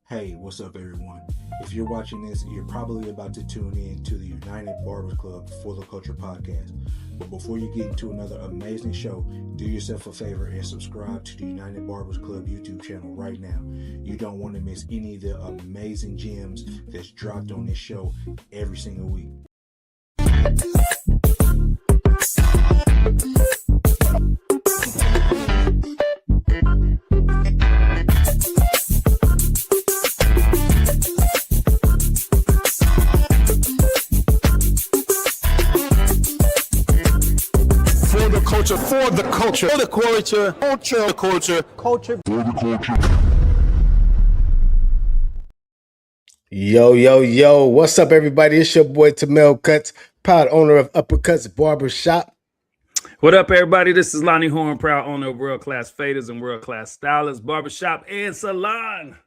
Hey, what's up, everyone? If you're watching this, you're probably about to tune in to the United Barbers Club for the Culture podcast. But before you get into another amazing show, do yourself a favor and subscribe to the United Barbers Club YouTube channel right now. You don't want to miss any of the amazing gems that's dropped on this show every single week. For the culture. Yo, what's up, everybody? It's your boy Female Cuts, proud owner of Uppercuts Barber Shop. What up, everybody? This is Lonnie Horn, proud owner of World Class Faders and World Class Stylists, Barbershop and Salon.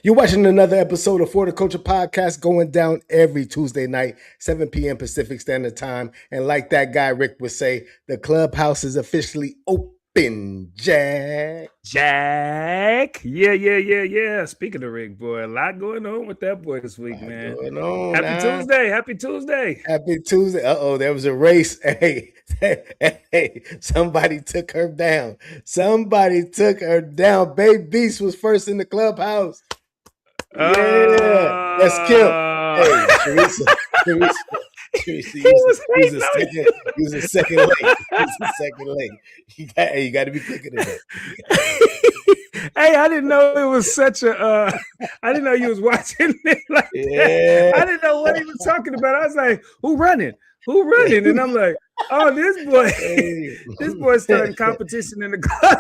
You're watching another episode of For the Culture podcast, going down every Tuesday night, 7 p.m. Pacific Standard Time. And like that guy Rick would say, the clubhouse is officially open, Jack. Yeah. Speaking of Rick, boy, a lot going on with that boy this week, man. Happy Tuesday. Happy Tuesday. Uh-oh, there was a race. Hey, somebody took her down. Babe Beast was first in the clubhouse. Yeah, that's Kim. Hey, Teresa, he was a second late. You got to be quicker than that. Hey, I didn't know it was such a. I didn't know you was watching it like that. I didn't know what he was talking about. I was like, "Who running?" And I'm like, "Oh, this boy starting competition in the club."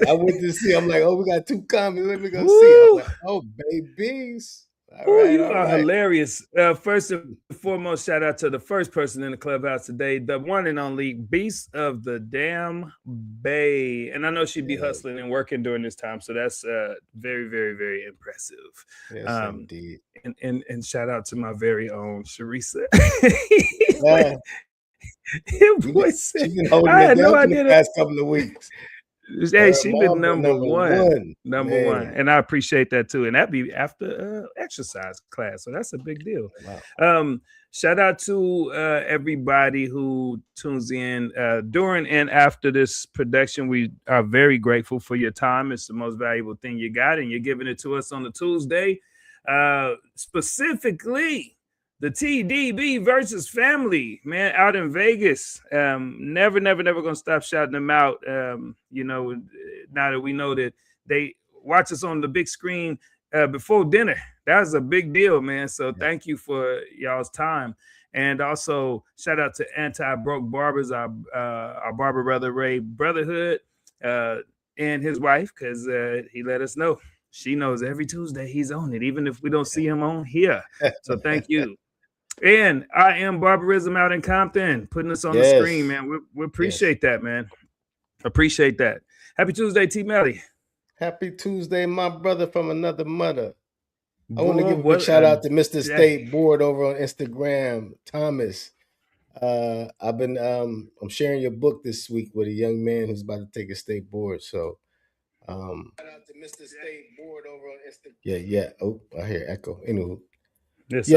I went to see. I'm like, "Oh, we got two comments. Let me go see." I'm like, "Oh, babies." You are hilarious. First and foremost, shout out to the first person in the clubhouse today, the one and only Beast of the Damn Bay. And I know she'd be hustling and working during this time, so that's very, very, very impressive. Yes, indeed. And shout out to my very own Sharisa. I had no idea the past couple of weeks. Hey, she's been number one, and I appreciate that too. And that'd be after exercise class, so that's a big deal. Wow. Shout out to everybody who tunes in during and after this production. We are very grateful for your time. It's the most valuable thing you got, and you're giving it to us on the Tuesday, specifically. The TDB versus family, man, out in Vegas. Never gonna stop shouting them out. Now that we know that they watch us on the big screen before dinner. That was a big deal, man. So thank you for y'all's time. And also shout out to Anti-Broke Barbers, our barber brother Ray Brotherhood, and his wife, because he let us know. She knows every Tuesday he's on it, even if we don't see him on here. So thank you. And I Am Barbarism out in Compton, putting us on the screen, man. We appreciate that, man. Appreciate that. Happy Tuesday, T. Melly. Happy Tuesday, my brother from another mother. I want to give a big shout out to Mr. State Board over on Instagram, Thomas. I'm sharing your book this week with a young man who's about to take a state board. So shout out to Mr. State Board over on Instagram. Yeah. Oh, I hear echo. Anywho. What's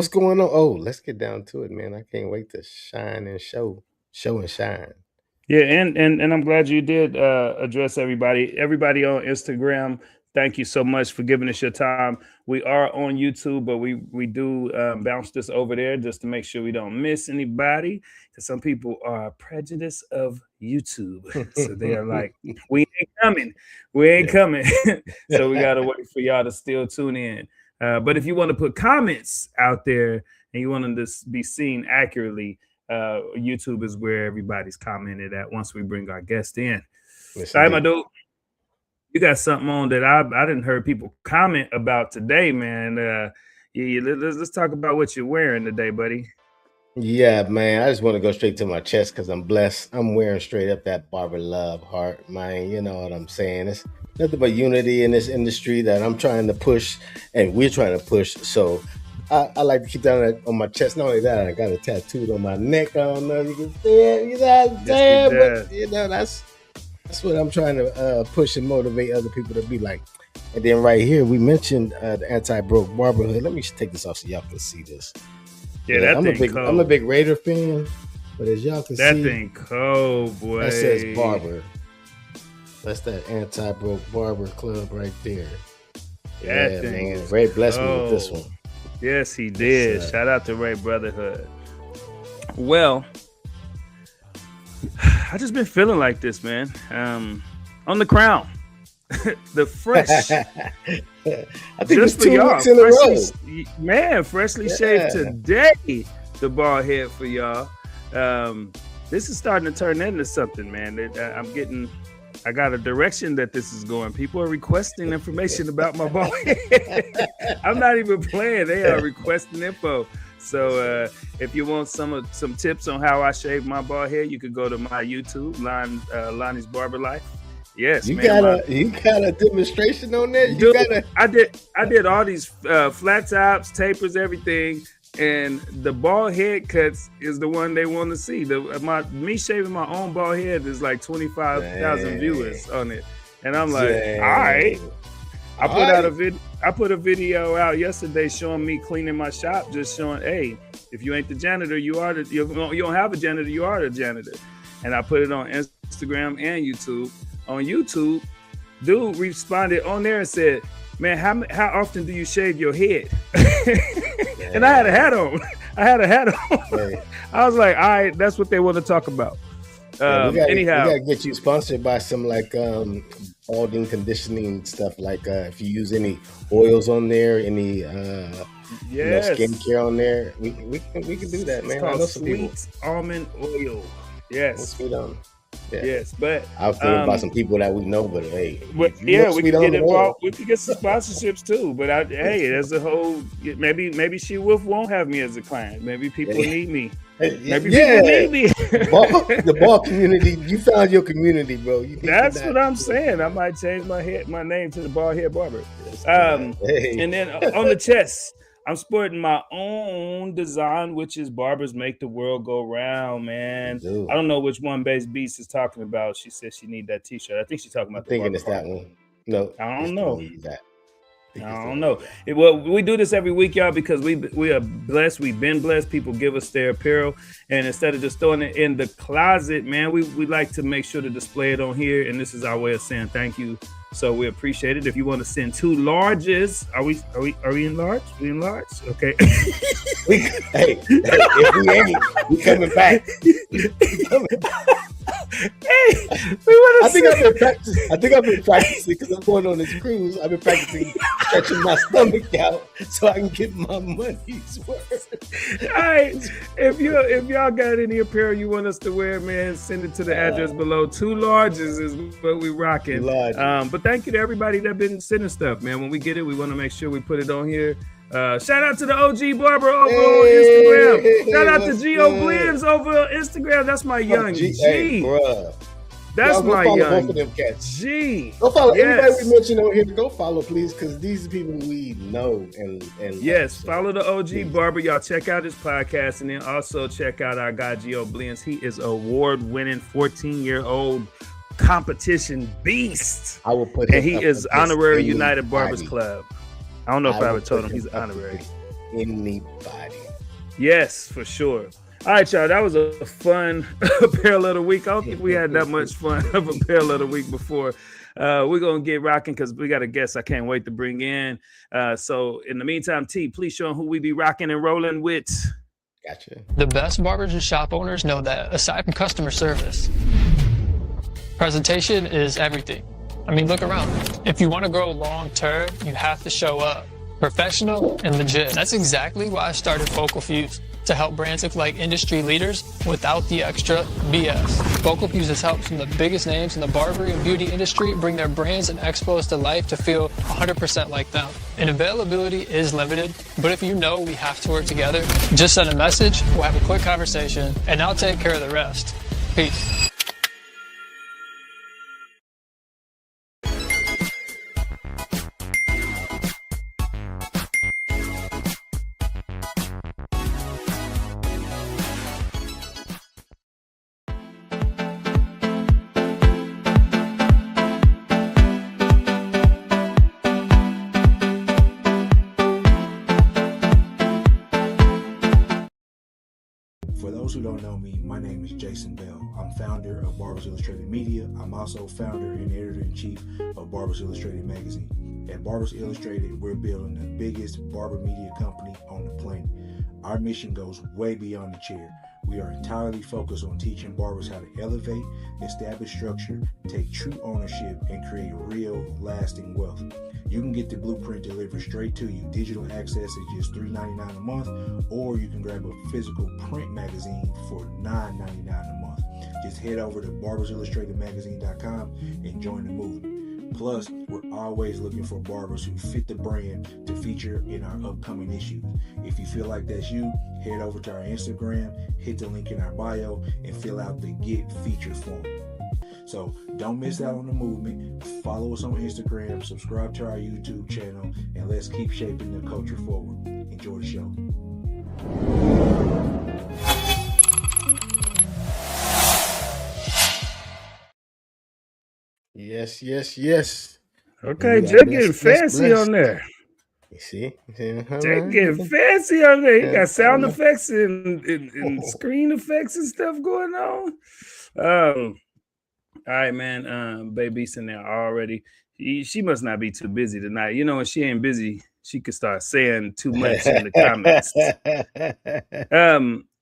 going on? Oh, let's get down to it, man. I can't wait to shine and show and shine. Yeah, and I'm glad you did address everybody on Instagram. Thank you so much for giving us your time. We are on YouTube, but we do bounce this over there just to make sure we don't miss anybody. Because some people are prejudiced of YouTube, so they are like, we ain't coming. So we gotta wait for y'all to still tune in. But if you want to put comments out there and you want them to be seen accurately, YouTube is where everybody's commented at once we bring our guest in. All right, my dude. You got something on that I didn't heard people comment about today, man. Let's talk about what you're wearing today, buddy. Yeah, man. I just want to go straight to my chest because I'm blessed. I'm wearing straight up that barber love heart, man. You know what I'm saying? It's nothing but unity in this industry that I'm trying to push, and we're trying to push. So I like to keep that on my chest. Not only that, I got it tattooed on my neck. I don't know if you can see it. You know what I'm saying? But, that's That's what I'm trying to push and motivate other people to be like. And then right here, we mentioned the anti-broke barberhood. Let me take this off so y'all can see this. Yeah, I'm a big Raider fan, but as y'all can see, that thing cold, boy. That says Barber. That's that anti-broke barber club right there. That thing man. Ray blessed me with this one. Yes, he did. Shout out to Ray Brotherhood. Well, I just been feeling like this, man. On the crown. The fresh. I think it's 2 weeks in a row. Man, freshly shaved today. The bald head for y'all. This is starting to turn into something, man. I got a direction that this is going. People are requesting information about my bald head. I'm not even playing. They are requesting info. So if you want some tips on how I shave my bald head, you could go to my YouTube, Lonnie's Barber Life. Yes, you got a demonstration on that? I did all these flat tops, tapers, everything. And the bald head cuts is the one they want to see. Me shaving my own bald head is like 25,000 viewers on it, and I'm like, all right. I put a video out yesterday showing me cleaning my shop, just showing, hey, if you ain't the janitor, you don't have a janitor, you are the janitor. And I put it on Instagram and YouTube. On YouTube, dude responded on there and said, man, how often do you shave your head? And I had a hat on. I was like, all right, that's what they want to talk about. Anyhow, we gotta get you sponsored by some like balding conditioning stuff. Like if you use any oils on there, any skincare on there, we can do that, man. It's called sweet almond oil. Yes. Sweet almond. Yeah. Yes, but I was thinking about some people that we know, but hey, we can get involved. We can get some sponsorships too. But there's a whole maybe She Wolf won't have me as a client. Maybe people need me. Maybe people need me. The ball community, you found your community, bro. That's what I'm saying. I might change my name to the Bald Head Barber. And then on the chest, I'm sporting my own design, which is Barbers Make the World Go Round, man. I don't know which one Base Beast is talking about. She said she need that T-shirt. I think she's talking about thinking it's that one. No, I don't know. I don't know. Well, we do this every week, y'all, because we are blessed. We've been blessed. People give us their apparel, and instead of just throwing it in the closet, man, we like to make sure to display it on here. And this is our way of saying thank you. So we appreciate it. If you want to send 2 larges, are we in large? We in large? Okay. If we ain't, we coming back. Hey, I think I've been practicing because I'm going on this cruise. I've been practicing stretching my stomach out so I can get my money's worth. All right. If y'all got any apparel you want us to wear, man, send it to the address below. 2 larges is what we rocking. But thank you to everybody that been sending stuff, man. When we get it, we want to make sure we put it on here. Shout out to the OG Barber over on Instagram. Shout out to Gio Blends over on Instagram. That's my young G. Hey, bruh. That's my young both of them cats. G. Go follow everybody we mentioned on here. Go follow, please, because these are people we know and yes, follow the OG Barber. Y'all check out his podcast, and then also check out our guy Gio Blends. He is award-winning 14-year-old competition beast. I will put him, and he is honorary United Barbers Club. I don't know if I ever told him he's honorary. Anybody. Yes, for sure. All right, y'all. That was a fun apparel of the week. I don't think we had that much fun of apparel of the week before. We're going to get rocking because we got a guest I can't wait to bring in. So in the meantime, T, please show them who we be rocking and rolling with. Gotcha. The best barbers and shop owners know that aside from customer service, presentation is everything. I mean, look around. If you want to grow long term, you have to show up professional and legit. That's exactly why I started Focal Fuse, to help brands look like industry leaders without the extra BS. Focal Fuse has helped some of the biggest names in the barbering and beauty industry bring their brands and expos to life to feel 100% like them. And availability is limited, but if you know we have to work together, just send a message, we'll have a quick conversation, and I'll take care of the rest. Peace. who don't know me, my name is Jason Bell. I'm founder of Barbers Illustrated Media. I'm also founder and editor-in-chief of Barbers Illustrated magazine. At Barbers Illustrated, we're building the biggest barber media company on the planet. Our mission goes way beyond the chair. We are entirely focused on teaching barbers how to elevate, establish structure, take true ownership, and create real, lasting wealth. You can get the blueprint delivered straight to you. Digital access is just $3.99 a month, or you can grab a physical print magazine for $9.99 a month. Just head over to barbersillustratedmagazine.com and join the movement. Plus, we're always looking for barbers who fit the brand to feature in our upcoming issues. If you feel like that's you, head over to our Instagram, hit the link in our bio, and fill out the Get Featured form. So don't miss out on the movement. Follow us on Instagram, subscribe to our YouTube channel, and let's keep shaping the culture forward. Enjoy the show. Yes. Okay, Jay getting fancy on there. You see? Jay getting fancy on there. He got sound effects and screen effects and stuff going on. All right, man. Baby's in there already. She must not be too busy tonight. You know, when she ain't busy, she could start saying too much in the comments.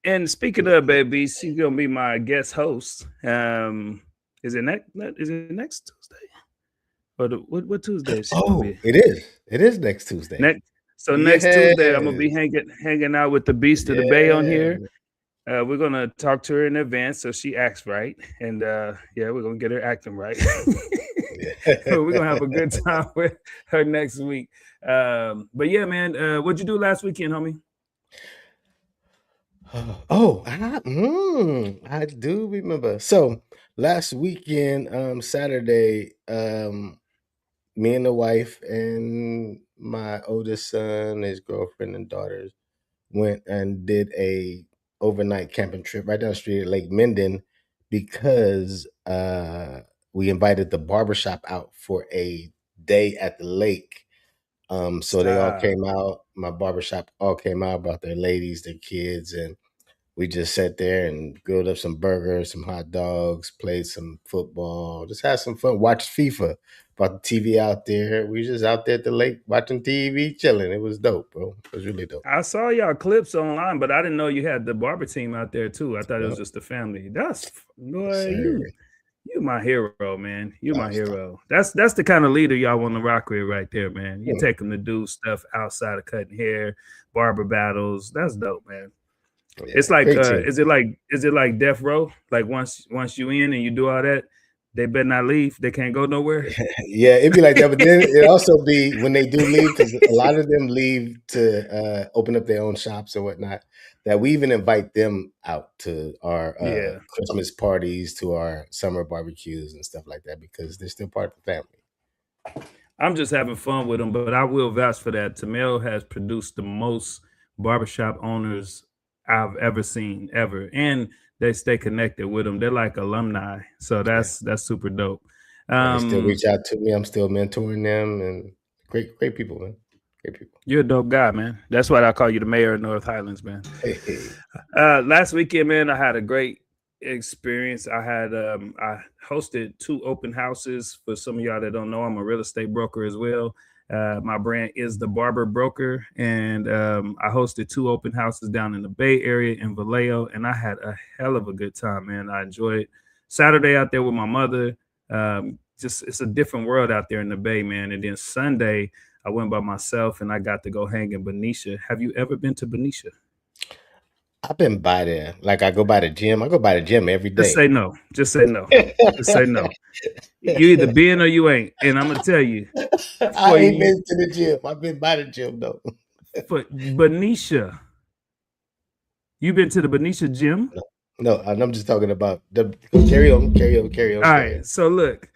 And speaking of baby, she's gonna be my guest host. Is it next Tuesday? Or what Tuesday is she gonna be? It is. It is next Tuesday. Next Tuesday, I'm gonna be hanging out with the Beast of the Bay on here. We're gonna talk to her in advance so she acts right, and we're gonna get her acting right. We're gonna have a good time with her next week. But yeah, man, what'd you do last weekend, homie? I do remember. So last weekend, Saturday, me and the wife and my oldest son, his girlfriend and daughters went and did a overnight camping trip right down the street at Lake Minden because we invited the barbershop out for a day at the lake. So they all came out. My barbershop all came out, brought their ladies, their kids, and we just sat there and grilled up some burgers, some hot dogs, played some football, just had some fun, watched FIFA, brought the TV out there. We just out there at the lake watching TV, chilling. It was dope, bro. It was really dope. I saw y'all clips online, but I didn't know you had the barber team out there too. I thought it was just the family. That's boy, you my hero, man. You my hero. That's the kind of leader y'all want to rock with right there, man. You take them to do stuff outside of cutting hair, barber battles. That's dope, man. Yeah, it's like is it like death row? Like once you in and you do all that, they better not leave. They can't go nowhere. Yeah, it'd be like that. But then it also be when they do leave, because a lot of them leave to open up their own shops and whatnot, that we even invite them out to our Christmas parties, to our summer barbecues and stuff like that, because they're still part of the family. I'm just having fun with them, but I will vouch for that. Tamel has produced the most barbershop owners I've ever seen, ever. And they stay connected with them. They're like alumni. So that's super dope. They still reach out to me. I'm still mentoring them, and great people, man. Great people. You're a dope guy, man. That's why I call you the mayor of North Highlands, man. Last weekend, man, I had a great experience. I hosted 2 open houses. For some of y'all that don't know, I'm a real estate broker as well. My brand is the Barber Broker, and I hosted 2 open houses down in the Bay Area in Vallejo, and I had a hell of a good time, man. I enjoyed Saturday out there with my mother. It's a different world out there in the Bay, man. And then Sunday, I went by myself, and I got to go hang in Benicia. Have you ever been to Benicia? I've been by there. Like, I go by the gym. I go by the gym every day. Just say no. Just say no. Just say no. You either been or you ain't. And I'm going to tell you. I ain't been to the gym. I've been by the gym, though. For Benicia. You been to the Benicia gym? No, I'm just talking about the carry on. All right. So, look.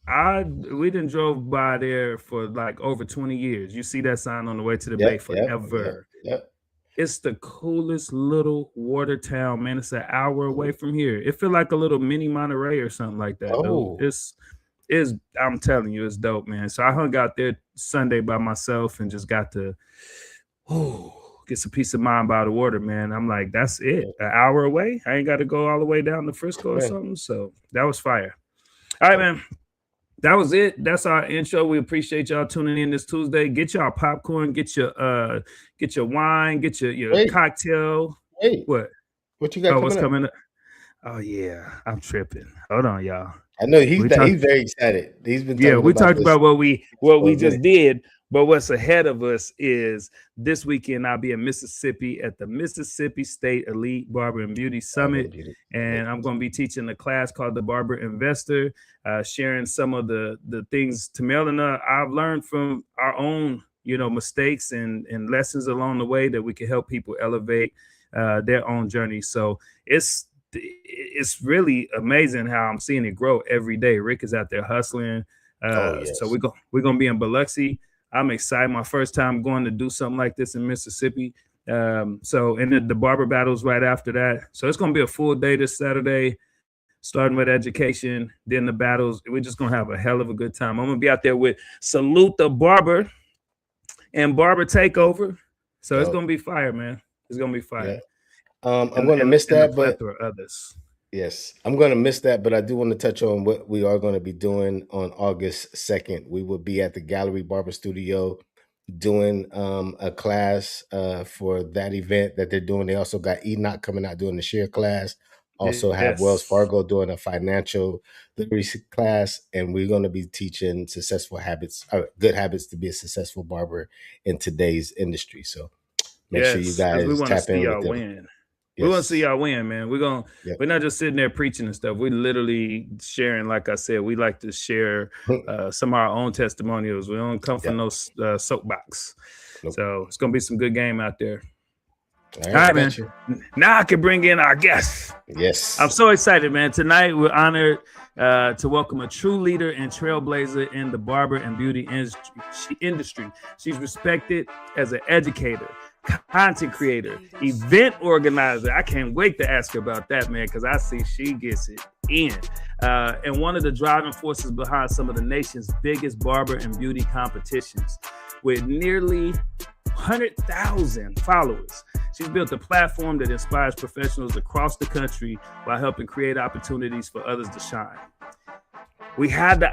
We done drove by there for like over 20 years. You see that sign on the way to the Bay forever. Yep. It's the coolest little water town, man. It's an hour away from here. It feel like a little mini Monterey or something like that. Oh. Dude. I'm telling you, it's dope, man. So I hung out there Sunday by myself and just got to get some peace of mind by the water, man. I'm like, that's it. An hour away. I ain't got to go all the way down to Frisco or something. So that was fire. All right, man. That was it. That's our intro. We appreciate y'all tuning in this Tuesday. Get y'all popcorn, get your wine, get your cocktail. What you got what's coming up? Oh yeah, I'm tripping. Hold on, y'all. I know he's very excited. He's been talking we talked this about what we just did, but what's ahead of us is this weekend I'll be in Mississippi at the Mississippi State Elite Barber and Beauty Summit, and I'm going to be teaching a class called the Barber Investor, sharing some of the things Tamel and I've learned from our own mistakes and lessons along the way that we can help people elevate their own journey. So it's really amazing how I'm seeing it grow every day. Rick is out there hustling. So we're gonna be in Biloxi. I'm excited. My first time going to do something like this in Mississippi. And then the barber battles right after that. So it's gonna be a full day this Saturday, starting with education, then the battles. We're just gonna have a hell of a good time. I'm gonna be out there with Salute the Barber and Barber Takeover. So it's gonna be fire, man. It's gonna be fire. Yeah. I'm going to miss that, but others. Yes, I'm going to miss that, but I do want to touch on what we are going to be doing on August 2nd. We will be at the Gallery Barber Studio doing a class for that event that they're doing. They also got Enoch coming out doing the share class. Also have Wells Fargo doing a financial literacy class, and we're going to be teaching good habits to be a successful barber in today's industry. So make sure you guys tap in with them. Win. Yes. We want to see y'all win, man. We're not just sitting there preaching and stuff. We're literally sharing. Like I said, we like to share some of our own testimonials. We don't come from no soapbox. Nope. So it's gonna be some good game out there. All right, man. Now I can bring in our guests. Yes, I'm so excited, man. Tonight we're honored to welcome a true leader and trailblazer in the barber and beauty industry. She's respected as an educator, content creator, event organizer. I can't wait to ask her about that, man, because I see she gets it in. And one of the driving forces behind some of the nation's biggest barber and beauty competitions. With nearly 100,000 followers, she's built a platform that inspires professionals across the country while helping create opportunities for others to shine. We had the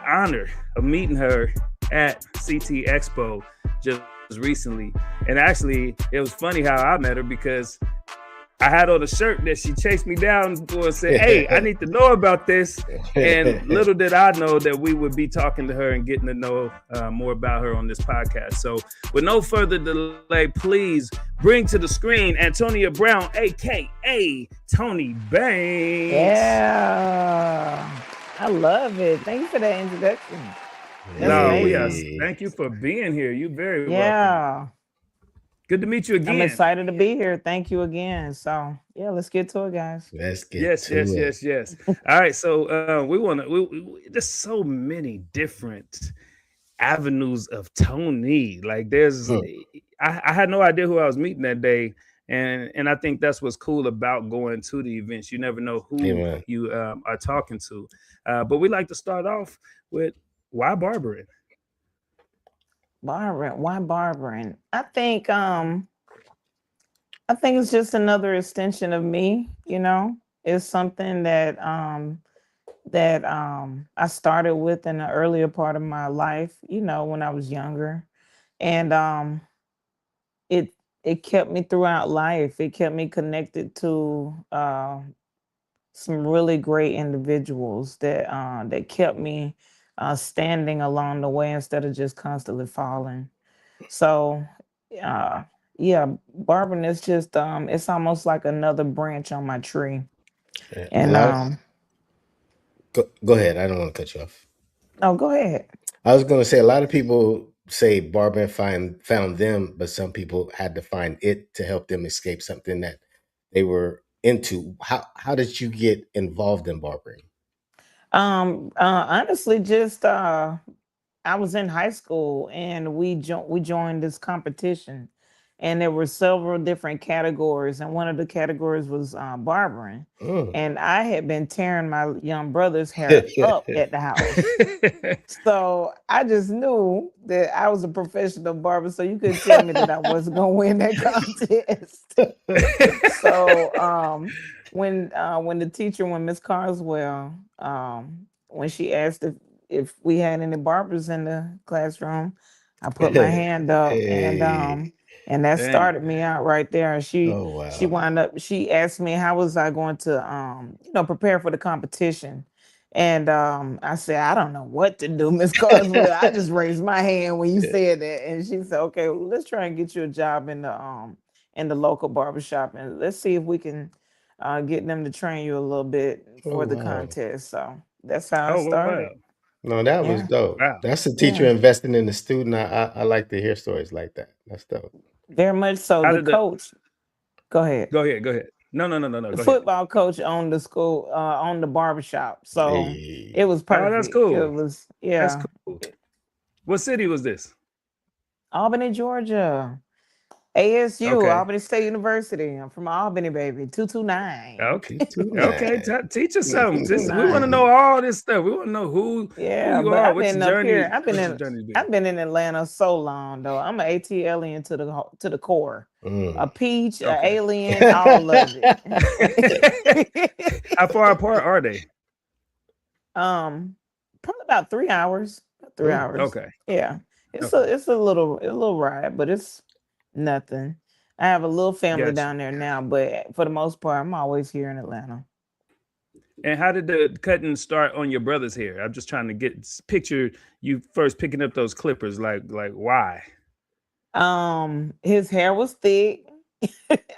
honor of meeting her at CT Expo just recently, and actually it was funny how I met her because I had on a shirt that she chased me down for and said, "Hey, I need to know about this." And little did I know that we would be talking to her and getting to know more about her on this podcast. So with no further delay, please bring to the screen Antonia Brown, aka Toni Banks. Yeah, I love it. Thank you for that introduction. Thank you for being here. You're very welcome. Good to meet you again. I'm excited to be here. Thank you again. So let's get to it, guys. Let's get Yes. All right. So there's so many different avenues of Toni. Like I had no idea who I was meeting that day. And I think that's what's cool about going to the events. You never know who you are talking to. But we like to start off with, why barbering? Why barbering? I think it's just another extension of me. It's something that I started with in the earlier part of my life. When I was younger, and it kept me throughout life. It kept me connected to some really great individuals that kept me standing along the way instead of just constantly falling. So barbering is just it's almost like another branch on my tree. And go ahead. I don't want to cut you off. No, go ahead. I was going to say, a lot of people say barbering found them, but some people had to find it to help them escape something that they were into. How did you get involved in barbering? Honestly, just I was in high school and we joined this competition, and there were several different categories, and one of the categories was barbering. Mm. And I had been tearing my young brother's hair up at the house. So I just knew that I was a professional barber, so you couldn't tell me that I wasn't gonna win that contest. So when the teacher, when Miss Carswell, when she asked if we had any barbers in the classroom, I put my hand up, Hey. and that Dang. started me out right there. And Oh she wow. wound up, she asked me how was I going to prepare for the competition. And I said, I don't know what to do, Miss Carswell. I just raised my hand when you said that. And she said, okay, well, let's try and get you a job in the local barbershop, and let's see if we can get them to train you a little bit Oh for the wow. contest. So that's how I Oh wow. started. No, that was Yeah, dope. Wow. That's the teacher yeah. investing in the student. I like to hear stories like that. That's dope. Very much so. How The did the coach, go ahead. Go ahead, go ahead. No, The go ahead. football coach owned the school, owned the barbershop. So it Hey. was Oh, that's perfect. It cool. was, That's yeah. cool. What city was this? Albany, Georgia. ASU, Okay. Albany State University. I'm from Albany, baby. 229. Okay. Okay. 229. Teach us something. We want to 229. know all this stuff. We want to know who Yeah, you but are, I've been up here. what your journey's been. I've been in Atlanta so long though. I'm an ATLien to the core. A Mm. peach, a Okay. alien, all of it. How far apart are they? Probably about 3 hours. About three Mm. hours. Okay. Yeah. It's Okay. a little ride, but it's nothing. I have a little family Gotcha. down there now, but for the most part, I'm always here in Atlanta. And how did the cutting start on your brother's hair? I'm just trying to picture you first picking up those clippers. Like why? His hair was thick.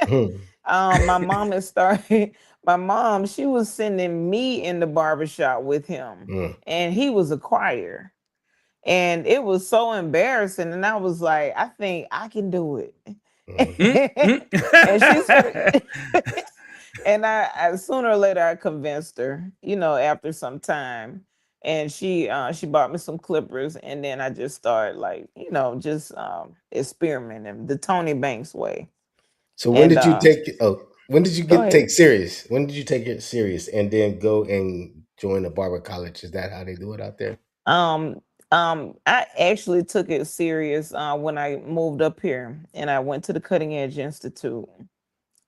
Mm. My mom had started. My mom, she was sending me in the barbershop with him, Mm. and he was a crier. And it was so embarrassing. And I was like, I think I can do it. Mm. And she's Mm. and I sooner or later I convinced her, after some time. And she bought me some clippers, and then I just started like, just experimenting the Toni Banks way. So when And did you take when did you go get ahead. take serious? When did you take it serious and then go and join the barber college? Is that how they do it out there? Um, I actually took it serious when I moved up here, and I went to the Cutting Edge Institute.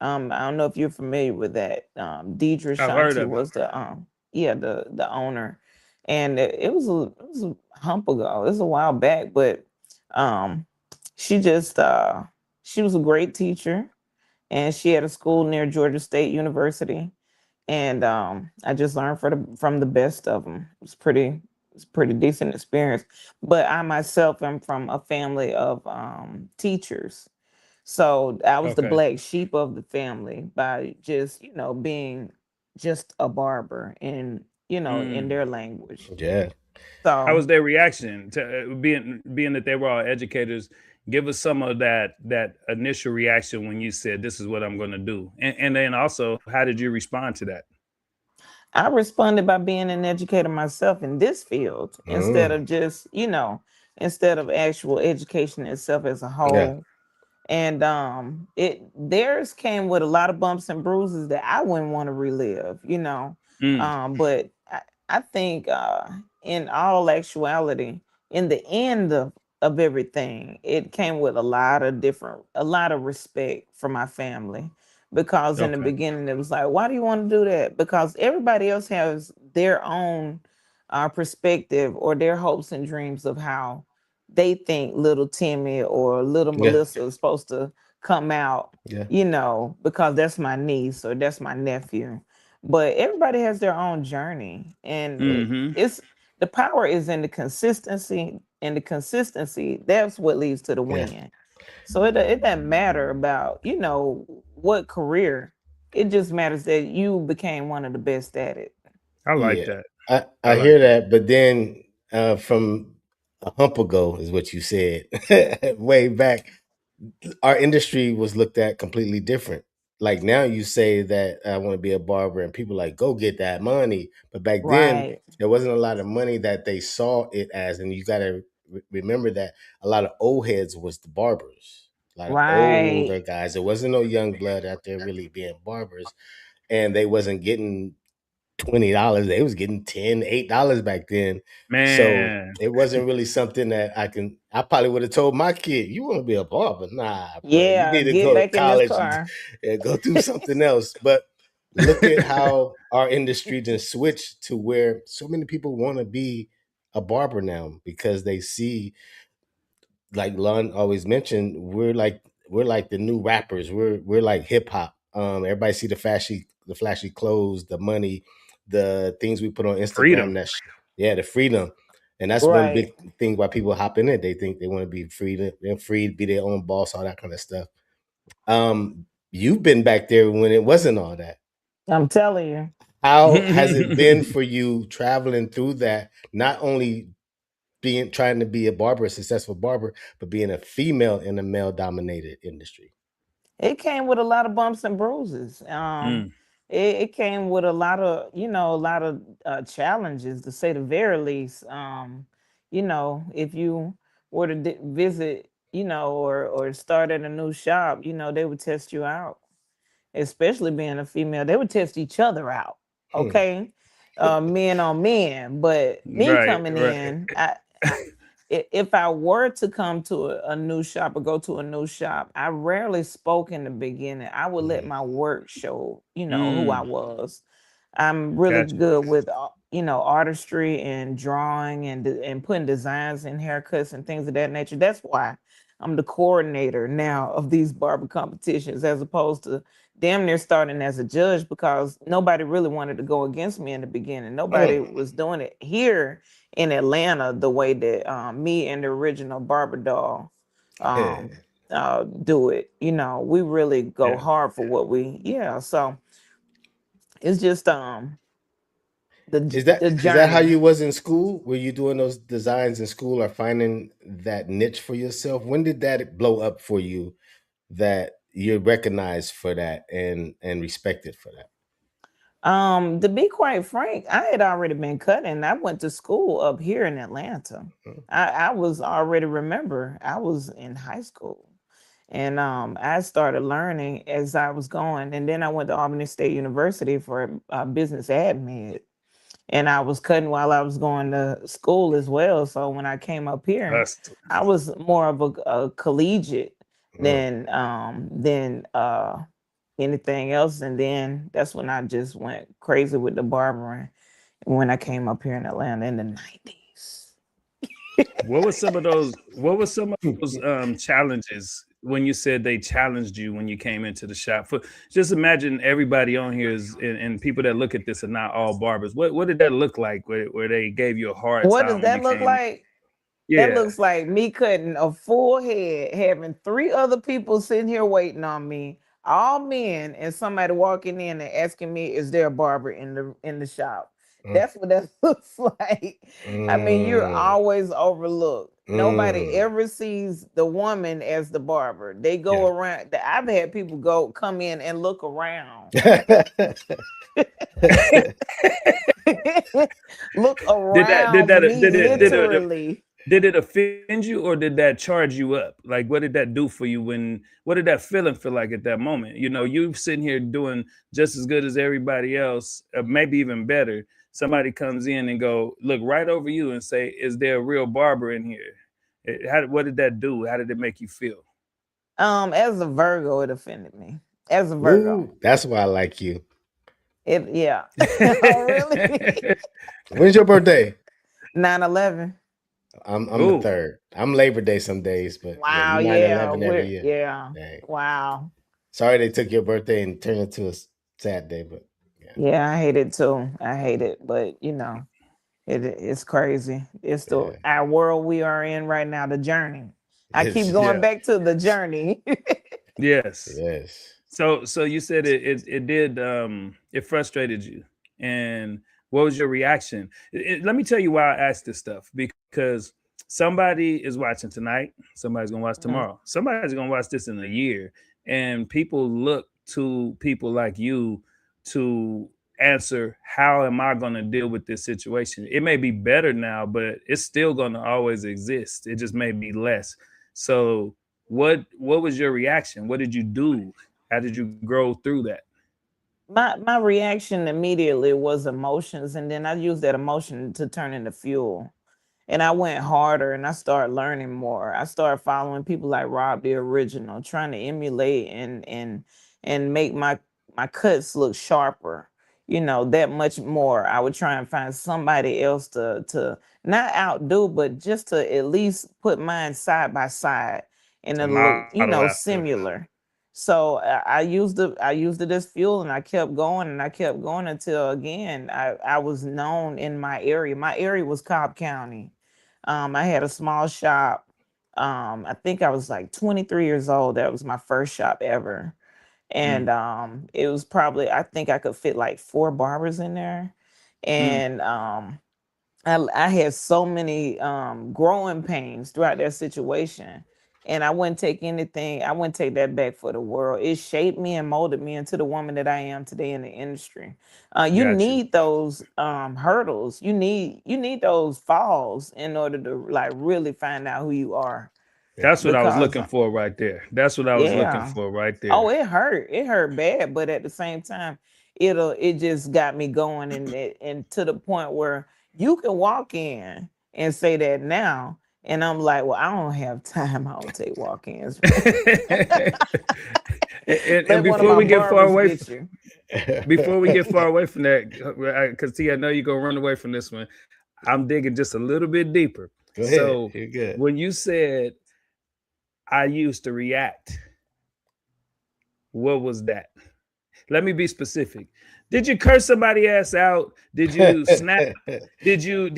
I don't know if you're familiar with that. Deidre I've heard Shanti of it. was the owner, and it was a hump ago. It was a while back, but um, she just she was a great teacher, and she had a school near Georgia State University, and I just learned from the best of them. It's pretty decent experience. But I myself am from a family of teachers, so I was the Okay. black sheep of the family by just being just a barber in Mm. their language. Yeah. How So was their reaction to being that they were all educators? Give us some of that initial reaction when you said, "This is what I'm going to do," and then also, how did you respond to that? I responded by being an educator myself in this field instead Mm. of just instead of actual education itself as a Yeah. whole. And it theirs came with a lot of bumps and bruises that I wouldn't want to relive, Mm. but I think in all actuality, in the end of everything, it came with a lot of respect for my family, because in the Okay. beginning it was like, why do you want to do that? Because everybody else has their own perspective or their hopes and dreams of how they think little Timmy or little Yeah. Melissa is supposed to come out, Yeah. because that's my niece or that's my nephew. But everybody has their own journey, and Mm-hmm. it's the power is in the consistency, and the consistency, that's what leads to the Yeah. win. So it doesn't matter about what career. It just matters that you became one of the best at it. I like Yeah. that. I I like hear that. that, but then from a hump ago is what you said. Way back, our industry was looked at completely different. Like now you say that I want to be a barber and people like go get that money. But back then Right. there wasn't a lot of money that they saw it as. And you gotta remember that a lot of old heads was the barbers. A lot of Right. older guys. There wasn't no young blood out there really being barbers, and they wasn't getting $20. They was getting $8 back then. So Man. it wasn't really something that I probably would have told my kid, you want to be a barber? Nah, bro, you Yeah, need to get go to back in this college car. and go do something else. But look at how our industry just switched to where so many people want to be a barber now because they see, like Lon always mentioned, we're like the new rappers. We're like hip hop. Everybody see the flashy clothes, the money, the things we put on Instagram. Freedom. Yeah, the freedom, and that's one Right. big thing why people hop in it. They think they want to be free, they're free to be their own boss, all that kind of stuff. You've been back there when it wasn't all that. I'm telling you. How has it been for you traveling through that? Not only trying to be a barber, a successful barber, but being a female in a male dominated industry. It came with a lot of bumps and bruises. Mm. It came with a lot of, a lot of challenges, to say the very least. If you were to visit, or start at a new shop, they would test you out, especially being a female. They would test each other out. Hmm. Okay. Men on men. But me Right, coming right. in, if I were to come to a new shop or go to a new shop, I rarely spoke in the beginning. I would let Mhm. my work show, who I Mm. was. I'm really Gotcha. good with, artistry and drawing and putting designs and haircuts and things of that nature. That's why I'm the coordinator now of these barber competitions, as opposed to damn near starting as a judge, because nobody really wanted to go against me in the beginning. Nobody Mm. was doing it here in Atlanta the way that me and the original Barber Doll um, do it. We really go Yeah. hard for what yeah. So it's just Is that the is that how journey. you was in school? Were you doing those designs in school or finding that niche for yourself? When did that blow up for you that you're recognized for that and respected for that? To be quite frank, I had already been cutting. I went to school up here in Atlanta. Mm. I was already, remember, I was in high school. And I started learning as I was going. And then I went to Albany State University for business admin. And I was cutting while I was going to school as well. So when I came up here, Hustle. I was more of a collegiate Mm. than anything else. And then that's when I just went crazy with the barbering when I came up here in Atlanta in the 90s. What were some of those challenges when you said they challenged you when you came into the shop? Just imagine everybody on here and people that look at this are not all barbers. What did that look like where they gave you a hard What does time when that you look came in? like? That Yeah. looks like me cutting a full head, having three other people sitting here waiting on me, all men, and somebody walking in and asking me, "Is there a barber in the shop?" Mm. That's what that looks like. I mean, you're Mm. always overlooked. Nobody Mm. ever sees the woman as the barber. They go Yeah. around. I've had people come in and look around. Look Did that did around that me, did it did it literally. did it offend you or did that charge you up? Like what did that do for you what did that feeling feel like at that moment? You sitting here doing just as good as everybody else, maybe even better. Somebody comes in and look right over you and say, "Is there a real barber in here?" What did that do? How did it make you feel? As a Virgo, it offended me. As a Virgo. Ooh, that's why I like you. Yeah. Oh, really? When's your birthday? 9/11. I'm the Ooh, third. I'm Labor Day some days, but yeah, Wow, you 9 yeah. 11 every year. Yeah. Dang. Wow. Sorry they took your birthday and turned it to a sad day, but yeah. Yeah, I hate it too. I hate it, but it's crazy. It's Yeah. our world we are in right now, the journey. I keep going yeah, back to the journey. yes. Yes. So you said it did it frustrated you, and what was your reaction? Let me tell you why I asked this stuff, because somebody is watching tonight, somebody's gonna watch Mhm. tomorrow, somebody's gonna watch this in a year, and people look to people like you to answer, how am I going to deal with this situation? It may be better now, but it's still going to always exist. It just may be less. So what was your reaction? What did you do? How did you grow through that? My reaction immediately was emotions, and then I used that emotion to turn into fuel. And I went harder and I started learning more. I started following people like Rob the Original, trying to emulate and make my cuts look sharper. You know, that much more. I would try and find somebody else to not outdo, but just to at least put mine side by side and To it'll look, model after. similar. So I used it as fuel, and I kept going and I kept going until again I was known in my area. My area was Cobb County. I had a small shop. I think I was like 23 years old. That was my first shop ever. And Mm, it was probably, I think I could fit like 4 barbers in there. mm. And I had so many growing pains throughout that situation. And I wouldn't take that back for the world. It shaped me and molded me into the woman that I am today in the industry. You Got you. need those hurdles. You need those falls in order to like really find out who you are. Yeah. That's what I was Because looking for right there. That's what I was looking yeah. for right Oh, there. it hurt. It hurt bad, but at the same time, it just got me going and to the point where you can walk in and say that now. And I'm like, well, I don't have time. I don't take walk-ins. And Let one of before my we get far barbers away, get you. before we get far away from that, because see, I know you're gonna run away from this one. I'm digging just a little bit deeper. Go ahead. So You're good. when you said I used to react, what was that? Let me be specific. Did you curse somebody ass out? Did you snap? Did you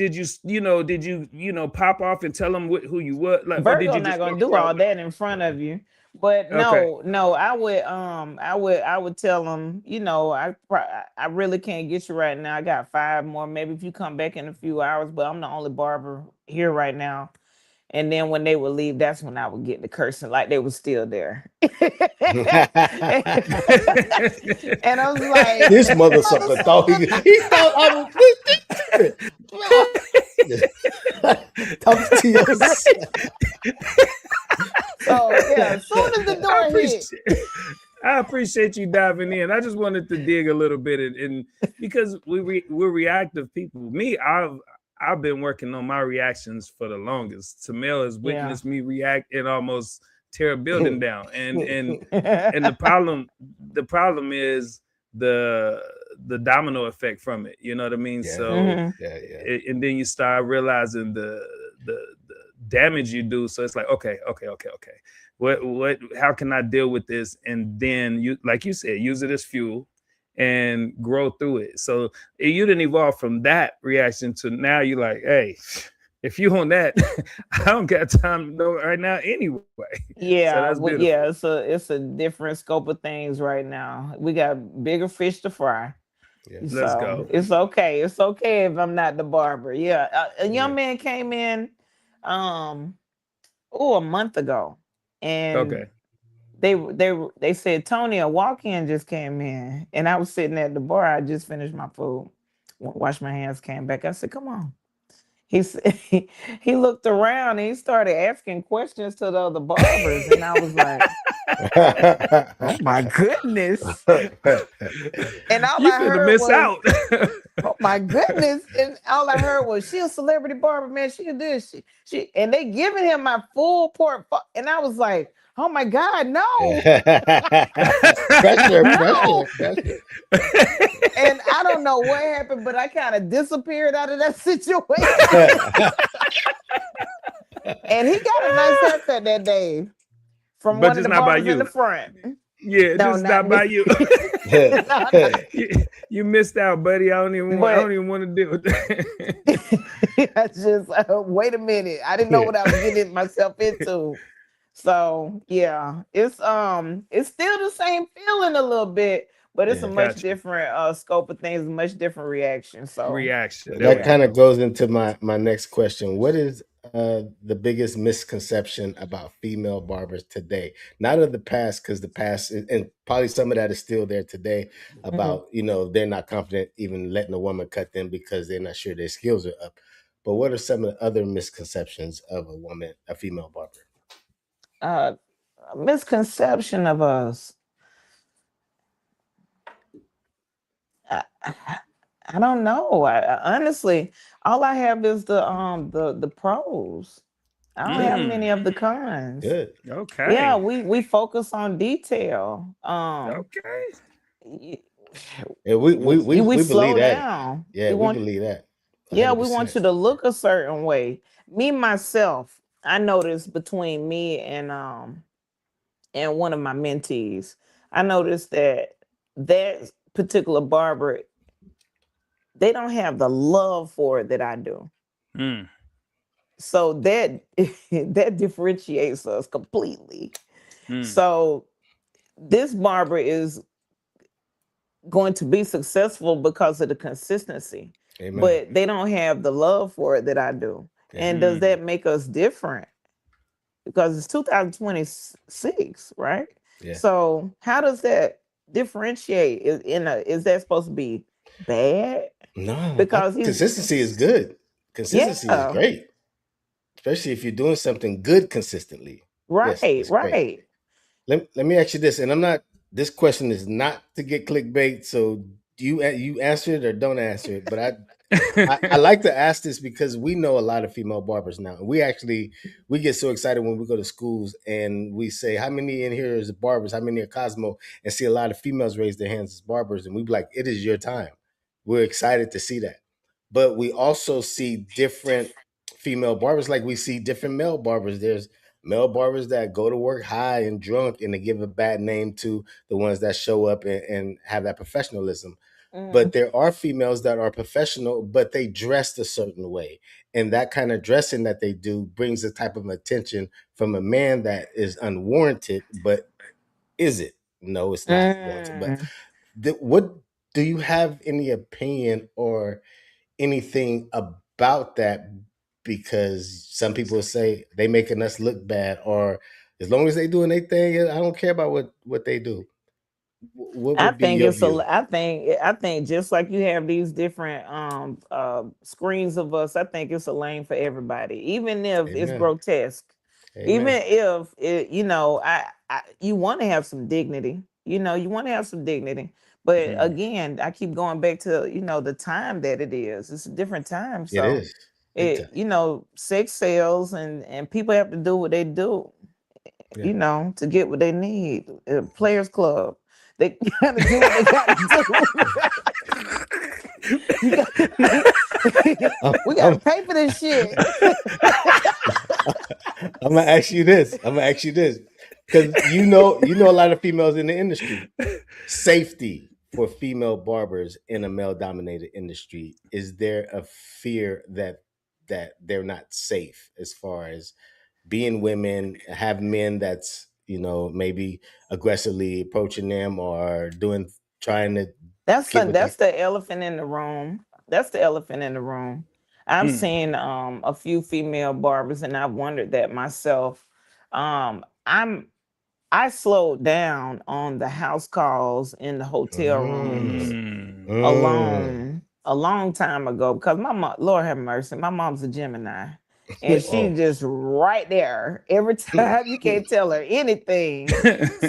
pop off and tell them who you were? Like, or did Virgo you not just gonna walk do all around? that in front of you. But Okay. no, I would tell them, I really can't get you right now. I got 5 more. Maybe if you come back in a few hours, but I'm the only barber here right now. And then when they would leave, that's when I would get the cursing like they were still there. And I was like, This mother sucker thought he thought I was talking to yourself. so yeah, as soon as the I door hit, appreciate I appreciate you diving in. I just wanted to dig a little bit, and because we're reactive people. Me, I've been working on my reactions for the longest. Tamel has yeah. witnessed me react and almost tear a building down, and the problem is the domino effect from it. You know what I mean? Yeah, So, Mhm. yeah. and then you start realizing the damage you do. So it's like, okay. What how can I deal with this? And then you, like you said, use it as fuel and grow through it. So you didn't evolve from that reaction to now you're like, hey, if you on that, I don't got time to know right now anyway. So Yeah, that's but beautiful. yeah, it's a different scope of things right now. We got bigger fish to fry. Yeah. Let's So go. it's okay. It's okay if I'm not the barber. Yeah. A Yeah. young man came in um a month ago, and Okay. they said, Tony, a walk-in just came in. And I was sitting at the bar. I just finished my food. Washed my hands, came back. I said, come on. He said he looked around and he started asking questions to the other barbers. And I was like, oh my goodness. And all You I finna heard miss was, out. oh my goodness. And all I heard was, she a celebrity barber, man. She this. She and they giving him my full portfolio. And I was like, oh my God, no, pressure. no. And I don't know what happened, but I kind of disappeared out of that situation. And he got a nice haircut that day from But one of just the not by barbers in the you. front. Yeah, No, just not not by me. you. No, no. You missed out, buddy. I don't But even want to deal with that. I just wait a minute. I didn't know what I was getting myself into. So yeah, it's still the same feeling a little bit, but it's a Yeah. much Got you. different scope of things, much different reaction. So Reaction. There we That yeah. kind of go. goes into my next question. What is the biggest misconception about female barbers today? Not of the past, because the past and probably some of that is still there today. Mhm. About they're not confident even letting a woman cut them because they're not sure their skills are up. But what are some of the other misconceptions of a female barber? Uh misconception of us. I, I don't know. Honestly, all I have is the pros. I don't have many of the cons. Good. Yeah, Okay. we focus on detail. Okay. y- Yeah, we we believe slow that. down. Yeah, We we want believe that. Yeah, we want 100%. you to look a certain way. Me myself, I noticed between me and one of my mentees, I noticed that particular barber, they don't have the love for it that I do. Mm. So that that differentiates us completely. Mm. So this barber is going to be successful because of the consistency, Amen. but they don't have the love for it that I do. Yeah. And does Mm. that make us different? Because it's 2026, right? Yeah. So how does that differentiate? Is that supposed to be bad? No, Because he's consistency is good. Consistency is yeah, great, especially if you're doing something good consistently. Yes, right, it's great. right. Let me ask you this, and I'm not. This question is not to get clickbait, so you answer it or don't answer it. But I like to ask this because we know a lot of female barbers now. We get so excited when we go to schools and we say, how many in here is barbers? How many are Cosmo? And see a lot of females raise their hands as barbers, and we be like, it is your time. We're excited to see that. But we also see different female barbers, like we see different male barbers. There's male barbers that go to work high and drunk and they give a bad name to the ones that show up and have that professionalism. Mm. But there are females that are professional, but they dressed a certain way. And that kind of dressing that they do brings a type of attention from a man that is unwarranted. But is it? No, it's not warranted. But Mm. what do you have any opinion or anything about that? Because some people say they making us look bad, or as long as they doing their thing, I don't care about what they do. What I would be think your it's a. view? I think just like you have these different screens of us, I think it's a lane for everybody, even if it's Amen. grotesque, even Amen. if it, you want to have some dignity. You want to have some dignity. But Mm. again, I keep going back to the time that it is. It's a different time, It so is big time. sex sells, and people have to do what they do, Yeah. to get what they need. Players Club. They gotta do what they gotta do. You got, I'm, we gotta I'm, pay for this shit. I'm gonna ask you this. Because you know a lot of females in the industry. Safety for female barbers in a male dominated industry. Is there a fear that they're not safe as far as being women, have men that's maybe aggressively approaching them or trying to get with them? That's the elephant in the room. That's the elephant in the room. I've Mm. seen a few female barbers, and I've wondered that myself. I slowed down on the house calls in the hotel rooms Mm, Mm. mm. alone a long time ago, because my mom, Lord have mercy, my mom's a Gemini, and she's Oh. just right there every time. You can't tell her anything.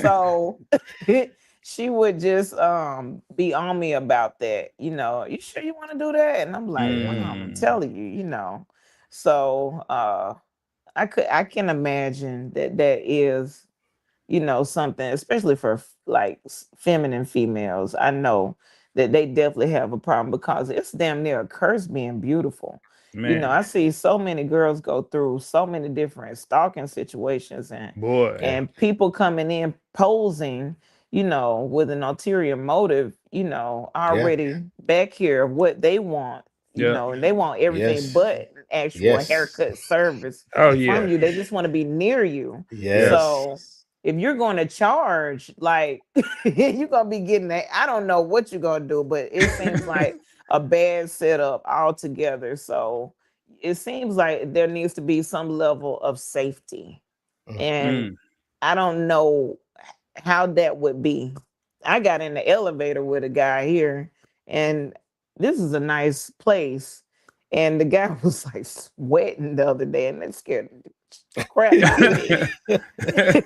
So she would just be on me about that. You sure you want to do that? And I'm like, Mom, I'm Mm. telling you, So I can imagine that is something, especially for like feminine females. I know that they definitely have a problem because it's damn near a curse being beautiful. Man, I see so many girls go through so many different stalking situations, and boy. Yeah. people coming in posing, with an ulterior motive, Yeah. already back here of what they want, Yeah. and they want everything Yes. but actual Yes. haircut service Oh from yeah. you. They just want to be near you. Yeah. Yes. So if you're going to charge, like you're gonna be getting that. I don't know what you're gonna do, but it seems like a bad setup altogether. So it seems like there needs to be some level of safety. Mm. And Mm. I don't know how that would be. I got in the elevator with a guy here, and this is a nice place. And the guy was like sweating the other day, and that scared the crap out of me.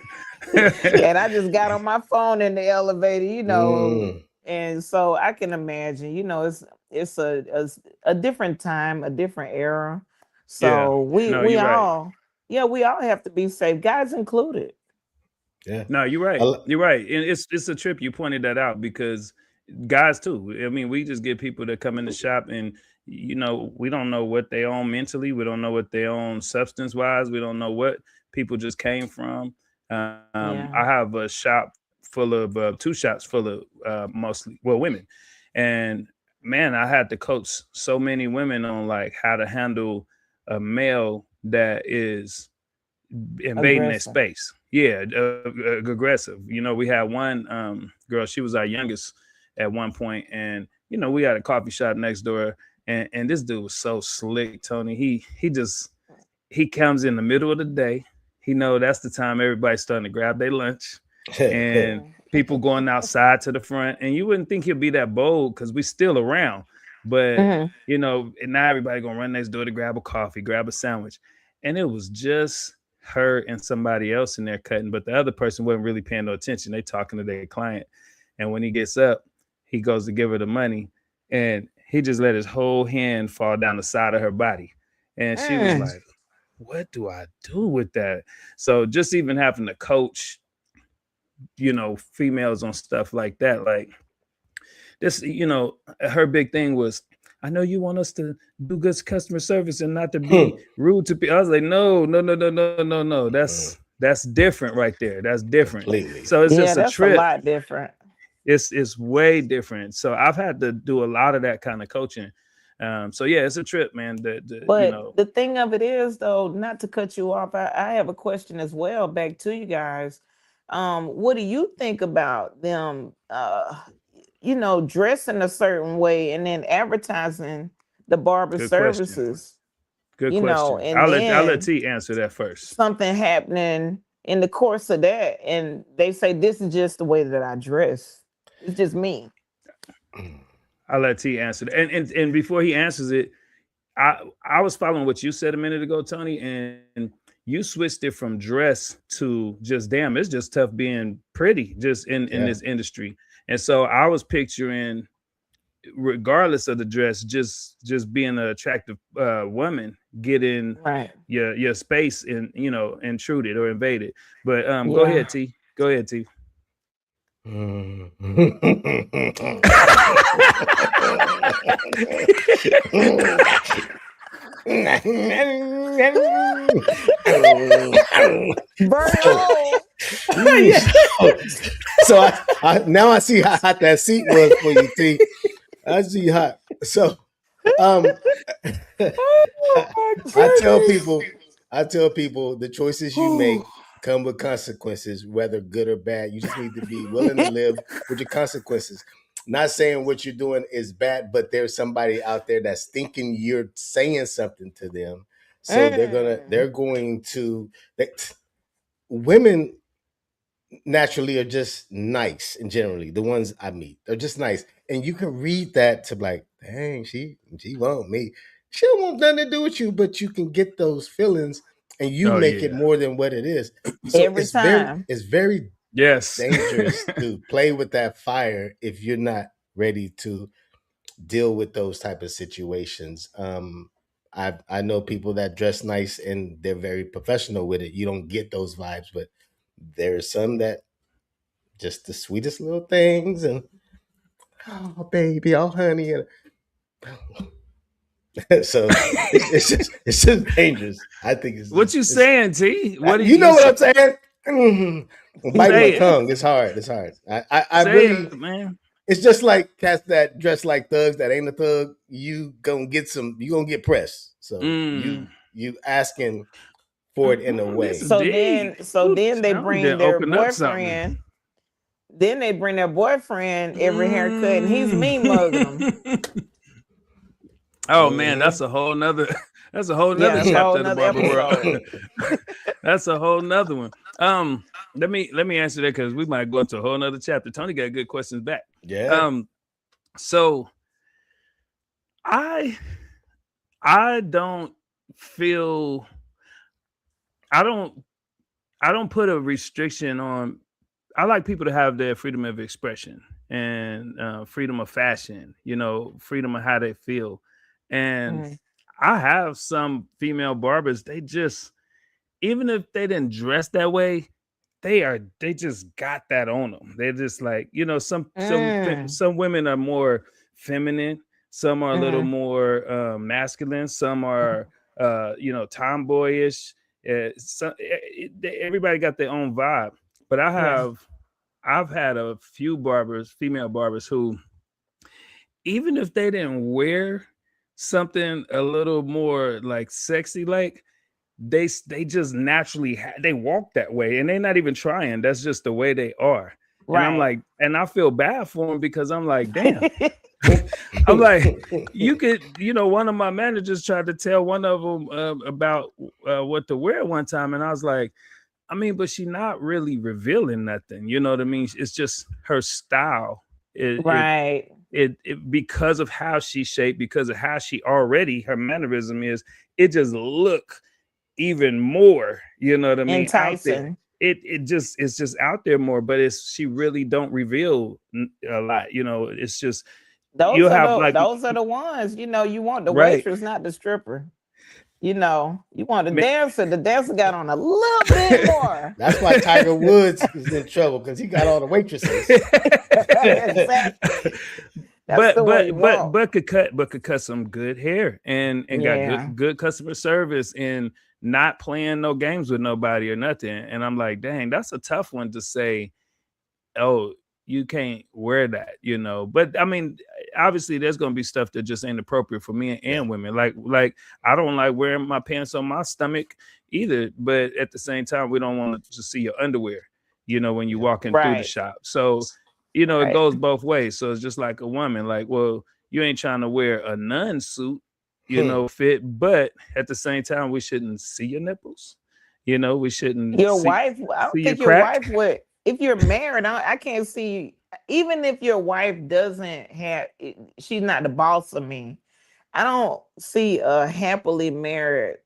And I just got on my phone in the elevator, Mm, and so I can imagine, it's a different time, a different era. Yeah. So No, we you're right. all, yeah, we all have to be safe, guys included. yeah. No, you're I right. lo- You're right. And it's a trip you pointed that out because guys too. I mean, we just get people that come in the shop and we don't know what they own mentally. We don't know what they own substance wise. We don't know what people just came from. Yeah, I have a shop full of two shops full of mostly women, and man, I had to coach so many women on like how to handle a male that is invading their aggressive. space. Yeah, aggressive. We had one girl. She was our youngest at one point, and we had a coffee shop next door, and this dude was so slick, Tony. He comes in the middle of the day. He know that's the time everybody's starting to grab their lunch, and Mhm. people going outside to the front. And you wouldn't think he'd be that bold because we still around, but Mhm. and now everybody gonna run next door to grab a coffee, grab a sandwich, and it was just her and somebody else in there cutting, but the other person wasn't really paying no attention. They talking to their client, and when he gets up, he goes to give her the money, and he just let his whole hand fall down the side of her body, and she was Mm. like, "What do I do with that?" So just even having to coach, females on stuff like that, like this, her big thing was, I know you want us to do good customer service and not to be rude to people. I was like, no, no, no, no, no, no, no. That's different right there. That's different. completely. So it's Yeah, just a that's a trip. lot different. It's way different. So I've had to do a lot of that kind of coaching. So yeah, it's a trip, man. But the thing of it is, though, not to cut you off, I have a question as well back to you guys. What do you think about them, dressing a certain way and then advertising the barber good question. services, Good question. and I'll let then T answer that first. something happening in the course of that, and they say this is just the way that I dress. It's just me. I'll let T answer that. And before he answers it, I was following what you said a minute ago, Tony, and you switched it from dress to just damn, it's just tough being pretty just in Yeah. this industry. And so I was picturing, regardless of the dress, just being an attractive woman, getting Right. your space and intruded or invaded. But go Yeah. ahead, T. Go ahead, T. Mm. so, Virgo. so now I see how hot that seat was for you, T. I see hot. So, um, Oh my I tell goodness. people, the choices you Whew. make come with consequences, whether good or bad. You just need to be willing to live with your consequences. Not saying what you're doing is bad, but there's somebody out there that's thinking you're saying something to them. So Mm. they're going to they, women naturally are just nice and generally the ones I meet. They're just nice. And you can read that to like, dang, she want me. She don't want nothing to do with you, but you can get those feelings and you Oh make it yeah. more than what it is. So Every time. it's very Yes. dangerous to play with that fire if you're not ready to deal with those type of situations. I know people that dress nice and they're very professional with it. You don't get those vibes, but there's some that just the sweetest little things and oh baby, oh honey, and so it's just dangerous. I think What you it's saying, T? What do you you know what say? I'm saying. Mhm. I'm biting my Say it. tongue. It's hard. It's hard. I Say really. it, man. It's just like cats that dress like thugs that ain't a thug. You gonna get some. You gonna get pressed. So Mm. you asking for it in a This is way. So deep. then so Ooh, then they now we bring done their open up something. boyfriend. Then they bring their boyfriend every haircut and he's mean mugging them. Mm. Oh man, Mm-hmm. that's a whole nother that's a whole Yeah, nother that's a whole chapter of the nother barber world. episode. That's a whole nother one. Let me answer that because we might go into a whole nother chapter. Tony got good questions back. Yeah. Um, so I I don't feel I don't I don't put a restriction on. I like people to have their freedom of expression and freedom of fashion, freedom of how they feel. And Mm. I have some female barbers, they just, even if they didn't dress that way, they just got that on them. They're just like, Mm. some women are more feminine, some are a little Mm. more masculine, some are tomboyish. Everybody got their own vibe. But Yeah. I've had a few barbers, female barbers, who, even if they didn't wear something a little more like sexy, like they just naturally they walk that way, and they're not even trying. That's just the way they are. And I'm Right. like, and I feel bad for them because I'm like, damn. I'm like, you could, one of my managers tried to tell one of them about what to wear one time, and I was like, I mean, but she's not really revealing nothing. You know what I mean? It's just her style. Right. It because of how she's shaped, because of how she already her mannerism is. It just look even more. You know what I mean? Out there. Enticing. It's just out there more. But she really don't reveal a lot. It's just you have like Those are the ones, you want the right. waitress, not the stripper. You want the dancer. The dancer got on a little bit more. That's why Tiger Woods is in trouble, because he got all the waitresses. Exactly. But could cut some good hair and Yeah. got good customer service and not playing no games with nobody or nothing. And I'm like, dang, that's a tough one to say. Oh, you can't wear that, But I mean, obviously, there's gonna be stuff that just ain't appropriate for men and women. Like I don't like wearing my pants on my stomach either. But at the same time, we don't want to see your underwear, when you walking through the Right. shop. So, it Right. goes both ways. So it's just like a woman, like, well, you ain't trying to wear a nun suit, fit, but at the same time, we shouldn't see your nipples. We shouldn't Your wife, I don't see your think your crack. wife would. If you're married, I can't see. Even if your wife doesn't have, she's not the boss of me. I don't see a happily married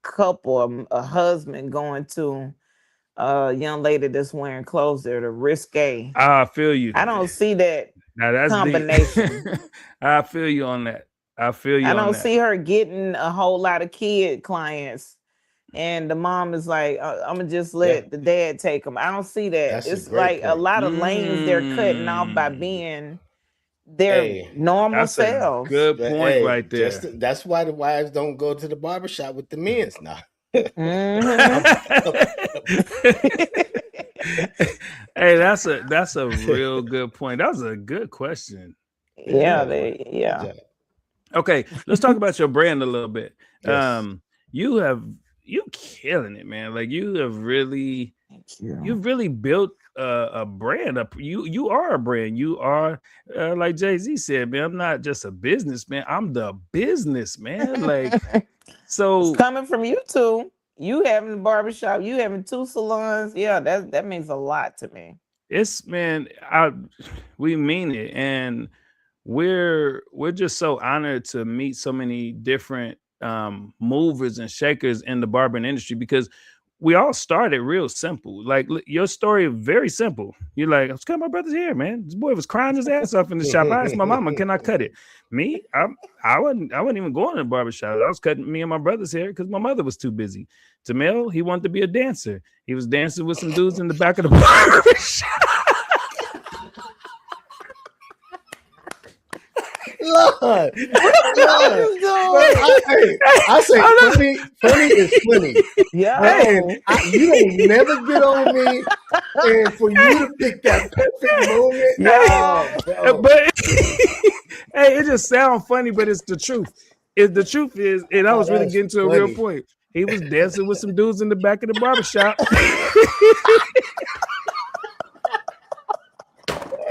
couple, a husband going to a young lady that's wearing clothes that are risque. I feel you. I don't see that Now that's combination. deep. I feel you on that. I feel you I on don't that. see her getting a whole lot of kid clients. And the mom is like, I'm gonna just let the dad take them. I don't see that. That's a It's great like a point. lot of lanes they're cutting off by being their Hey, normal That's a selves. good But point hey, right there. that's why the wives don't go to the barbershop with the men's now. Mhm. Hey, that's a real good point. That was a good question. Yeah, Good yeah. job. Okay, let's talk about your brand a little bit. Yes. You killing it, man. Like you've really built a brand up. You are a brand. You are like Jay-Z said, man. I'm not just a businessman. I'm the businessman. Like so. It's coming from you two. You having a barbershop, you having 2 salons. Yeah, that means a lot to me. It's man, we mean it, and we're just so honored to meet so many different movers and shakers in the barbering industry, because we all started real simple. Like your story, very simple. You're like, I was cutting my brother's hair, man. This boy was crying his ass off in the shop. I asked my mama, can I cut it? Me, I wasn't even going to the barbershop. I was cutting me and my brother's hair because my mother was too busy. Tamel, he wanted to be a dancer. He was dancing with some dudes in the back of the barbershop. Lord. I say funny is funny. Yeah. Man, you don't never get on me, and for you to pick that perfect moment. Yeah. But hey, it just sounds funny, but it's the truth. The truth is, and I was really getting to a real point. He was dancing with some dudes in the back of the barbershop.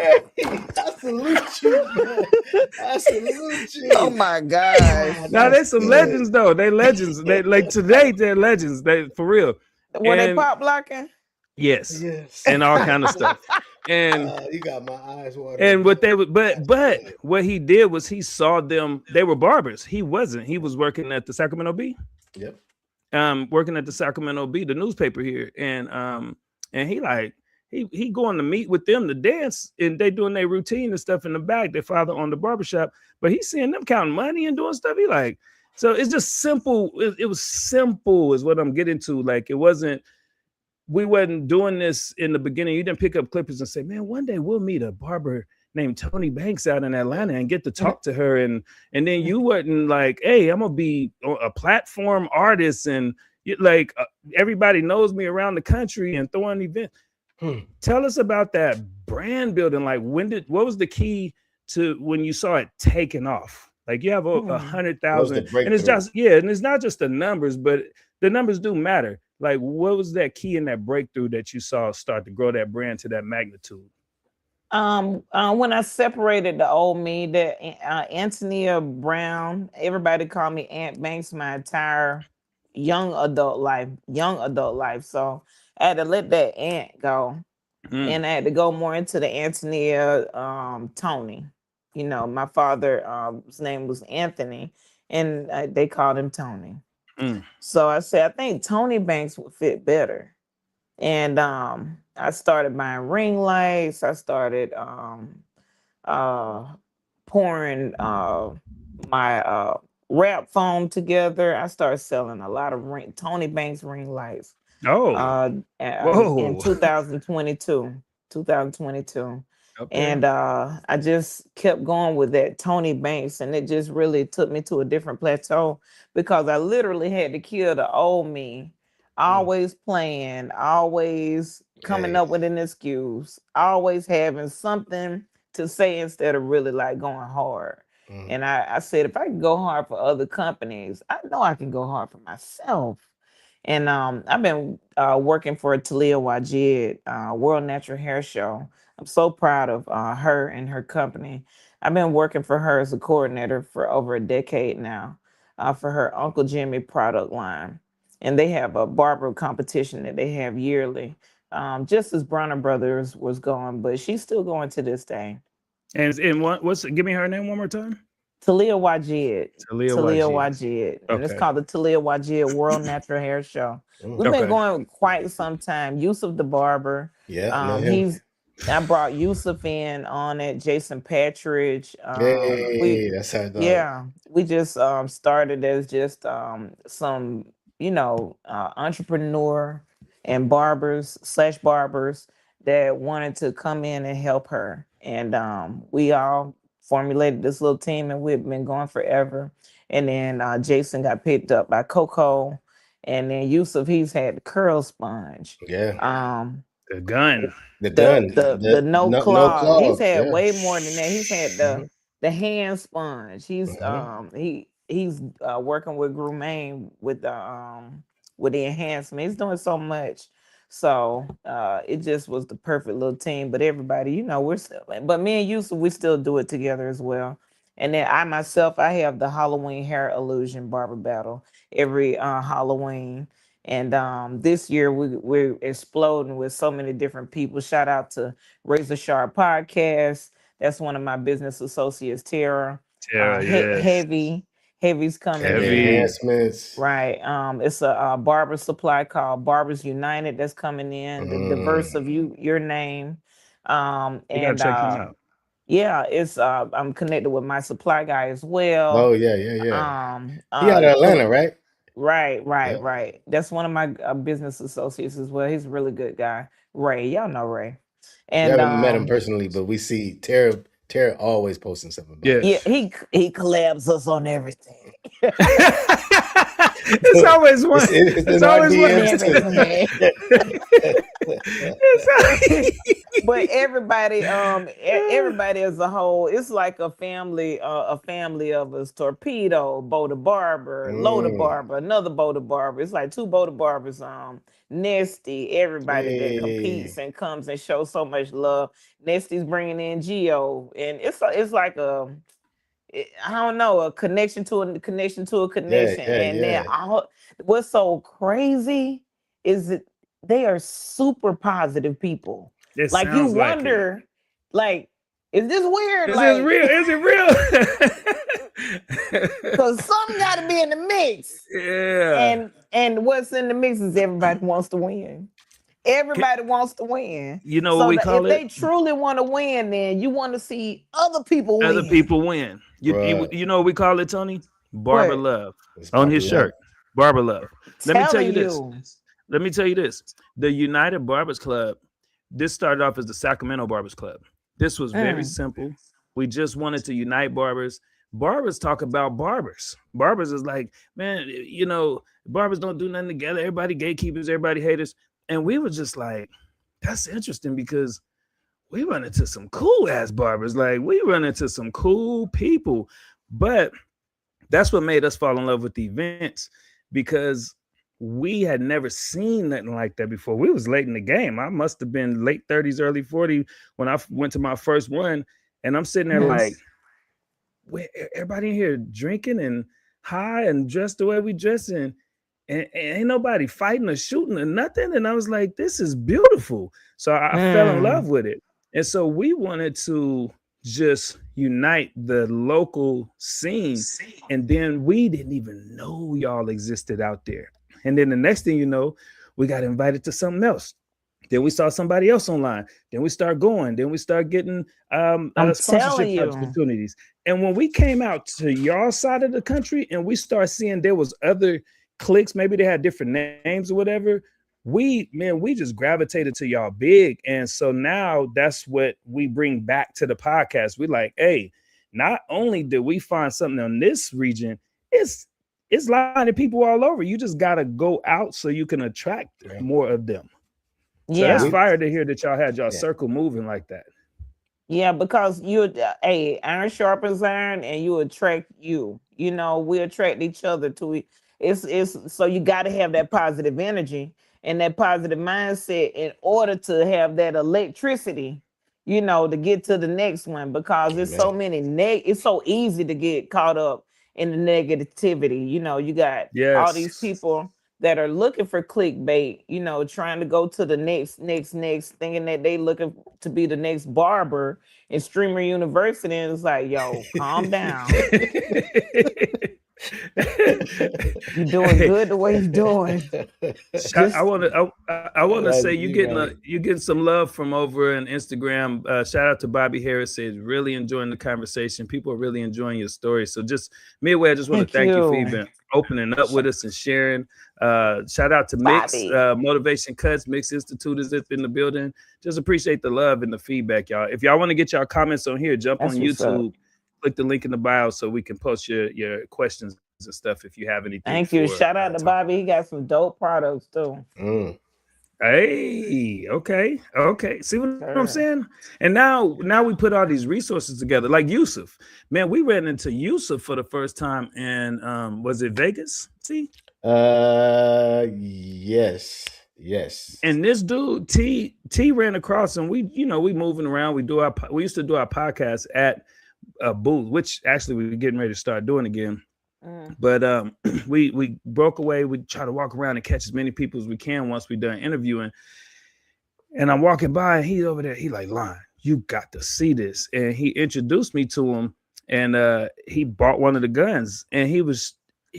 I salute you, man. I salute you. Oh my gosh. Now they some legends though. They legends. They like today. They're legends. They for real. Were they pop blocking? Yes. And all kind of stuff. And you got my eyes watering. And what they would, but what he did was he saw them. They were barbers. He wasn't. He was working at the Sacramento Bee. Yep. working at the Sacramento Bee, the newspaper here, and he going to meet with them to dance, and they doing their routine and stuff in the back. Their father owned the barbershop, but he's seeing them counting money and doing stuff. He like, so it's just simple. It was simple, is what I'm getting to. Like, it wasn't. We wasn't doing this in the beginning. You didn't pick up clippers and say, man, one day we'll meet a barber named Toni Banks out in Atlanta and get to talk to her. And then you wasn't like, hey, I'm going to be a platform artist. And like everybody knows me around the country and throwing events. Tell us about that brand building. Like, what was the key to when you saw it taking off? Like, you have 100,000 and it's just, and it's not just the numbers, but the numbers do matter. Like, what was that key in that breakthrough that you saw start to grow that brand to that magnitude? When I separated the old me, the Antonia Brown, everybody called me Aunt Banks my entire young adult life. So I had to let that Aunt go, and I had to go more into the Antonia Toni. You know, my father's name was Anthony, and they called him Toni. So I said, I think Toni Banks would fit better. And I started buying ring lights. I started pouring my wrap foam together. I started selling a lot of Toni Banks ring lights. In 2022. Okay. And I just kept going with that Toni Banks, and it just really took me to a different plateau, because I literally had to kill the old me, always playing, always coming up with an excuse, always having something to say instead of really like going hard. And I said, if I can go hard for other companies, I know I can go hard for myself. And I've been working for Talia Wajid, World Natural Hair Show. I'm so proud of her and her company. I've been working for her as a coordinator for over a decade now, for her Uncle Jimmy product line. And they have a barber competition that they have yearly, just as Bronner Brothers was going, but she's still going to this day. And give me her name one more time. Talia Wajid. Talia Wajid. And it's called the Talia Wajid World Natural Hair Show. We've been going quite some time. Yusuf the barber. I brought Yusuf in on it. Jason Patridge. That's how it goes. We just started as just some, entrepreneur and barbers that wanted to come in and help her. And we all formulated this little team, and we've been going forever. And then Jason got picked up by Coco, and then Yusuf, he's had the curl sponge. The gun. The no claw. He's had way more than that. He's had the hand sponge. He's he's working with Grumain with the enhancement. He's doing so much. So it just was the perfect little team. But everybody, we're still, but me and Yusuf, we still do it together as well. And then I have the Halloween hair illusion barber battle every Halloween. And this year we're exploding with so many different people. Shout out to Razor Sharp Podcast. That's one of my business associates, Tara. Heavy's coming in. Enhancements. Right. It's a barber supply called Barbers United that's coming in. The verse of your name. And check them out. Yeah, it's I'm connected with my supply guy as well. Oh yeah. He out of Atlanta, right? Right. That's one of my business associates as well. He's a really good guy. Ray, y'all know Ray. And I haven't met him personally, but we see Tara always posting something about it. Yeah, he collabs us on everything. It's always one. It's always one. But everybody as a whole, it's like a family of us. Torpedo, Bo the Barber, Lo the Barber, another Bo the Barber. It's like two Bo the Barbers. Nesty, everybody that competes and comes and shows so much love. Nesty's bringing in Geo, and it's like a connection to a connection. Then what's so crazy is that they are super positive people. Like you wonder, like, is this weird? Is this real? Is it real? Because something got to be in the mix. Yeah. And and what's in the mix is everybody wants to win. Everybody wants to win. You know what So we that call if it? they truly want to win, then you want to see other people Other win. people win. Bruh, You know what we call it, Tony? Barber What? love it's on Barbara his Love. shirt. Barber love. Let me tell you Telling this. you. Let me tell you this. The United Barbers Club, this started off as the Sacramento Barbers Club. This was very Mm. simple. We just wanted to unite barbers. Barbers talk about barbers. Barbers is like, man, you know, barbers don't do nothing together. Everybody gatekeepers, everybody haters. And we were just like, that's interesting because we run into some cool ass barbers. Like we run into some cool people. But that's what made us fall in love with the events because we had never seen nothing like that before. We was late in the game. I must have been late 30s, early 40 when I went to my first one. And I'm sitting there like, Yes. everybody in here drinking and high and dressed the way we dress and ain't nobody fighting or shooting or nothing. And I was like, this is beautiful. So I fell in love Mm. with it. And so we wanted to just unite the local scene. And then we didn't even know y'all existed out there. And then the next thing you know, we got invited to something else. Then we saw somebody else online. Then we start going. Then we start getting I'm sponsorship telling you. opportunities. And when we came out to y'all side of the country and we start seeing there was other cliques, maybe they had different names or whatever. We just gravitated to y'all big. And so now that's what we bring back to the podcast. We like, hey, not only did we find something in this region, it's lining people all over. You just gotta go out so you can attract Yeah. more of them. So Yeah, that's Yeah. fire to hear that y'all had y'all yeah. circle moving like that. Yeah, because iron sharpens iron, and you attract you. You know, we attract each other to it. It's so you got to have that positive energy and that positive mindset in order to have that electricity. You know, to get to the next one because it's Amen. so many it's so easy to get caught up in the negativity. You know, you got all these Yes. people that are looking for clickbait, you know, trying to go to the next, thinking that they looking to be the next barber in Streamer University. And it's like, yo, calm down. You're doing Hey, good the way you're doing. I Just want to I want to say You right. you getting some love from over on Instagram. Shout out to Bobby Harris, says really enjoying the conversation. People are really enjoying your story. So just midway, I just want to thank thank you for you, even opening up with us and sharing. Shout out to Mix Bobby. Motivation Cuts. Mix Institute is up in the building. Just appreciate the love and the feedback, y'all. If y'all want to get y'all comments on here, jump on That's what's up. YouTube. Click the link in the bio so we can post your questions and stuff if you have anything Thank you. for Shout out to Tony. Bobby. He got some dope products too. Mm. Hey, okay. See what I'm Sure. saying? And now we put all these resources together. Like Yusuf, man, we ran into Yusuf for the first time in was it Vegas? See, Yes. Yes. and this dude T ran across, and we moving around. We used to do our podcast at a booth, which actually we're getting ready to start doing again. Mm. But we broke away. We try to walk around and catch as many people as we can once we're done interviewing. And I'm walking by, and he's over there. He like, Lon, you got to see this. And he introduced me to him, and he bought one of the guns. And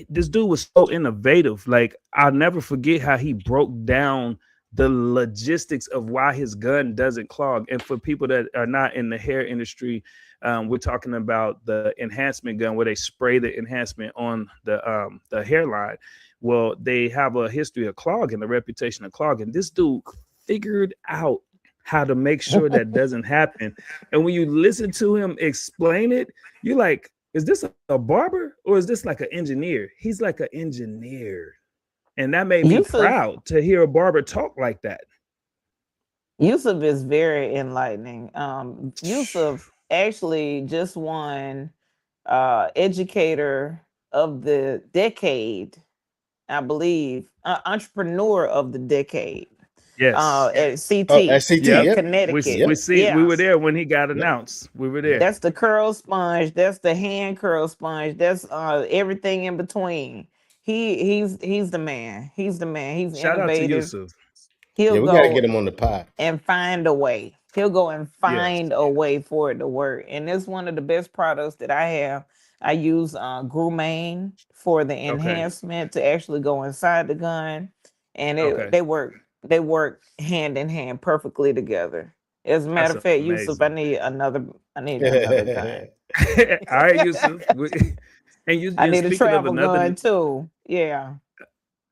this dude was so innovative. Like, I'll never forget how he broke down the logistics of why his gun doesn't clog. And for people that are not in the hair industry, we're talking about the enhancement gun where they spray the enhancement on the hairline. Well, they have a history of clogging, a reputation of clogging. This dude figured out how to make sure that doesn't happen. And when you listen to him explain it, you're like, is this a barber or is this like an engineer? He's like an engineer. And that made me Yusuf proud to hear a barber talk like that. Yusuf is very enlightening. Yusuf actually just won educator of the decade, I believe, entrepreneur of the decade Yes. at Oh, CT SCT. Yep. in Yep. Connecticut. Yep. We Yeah, were there when he got Yep. announced. We were Yep. there. that's the curl sponge. That's the hand curl sponge. That's everything in between. He's the man. He's the man. He's Shout out to innovative. Yusuf. Yeah, He'll we got to go get him on the pod. and find a way. He'll go and Yes. find a way for it to work. And it's one of the best products that I have. I use Groomane for the Okay. enhancement to actually go inside the gun, and Okay. they work hand in hand perfectly together. As a matter That's of fact, Yusuf, amazing. I need another gun. All right, Yusuf. And I and need a speaking of travel gun too. Yeah.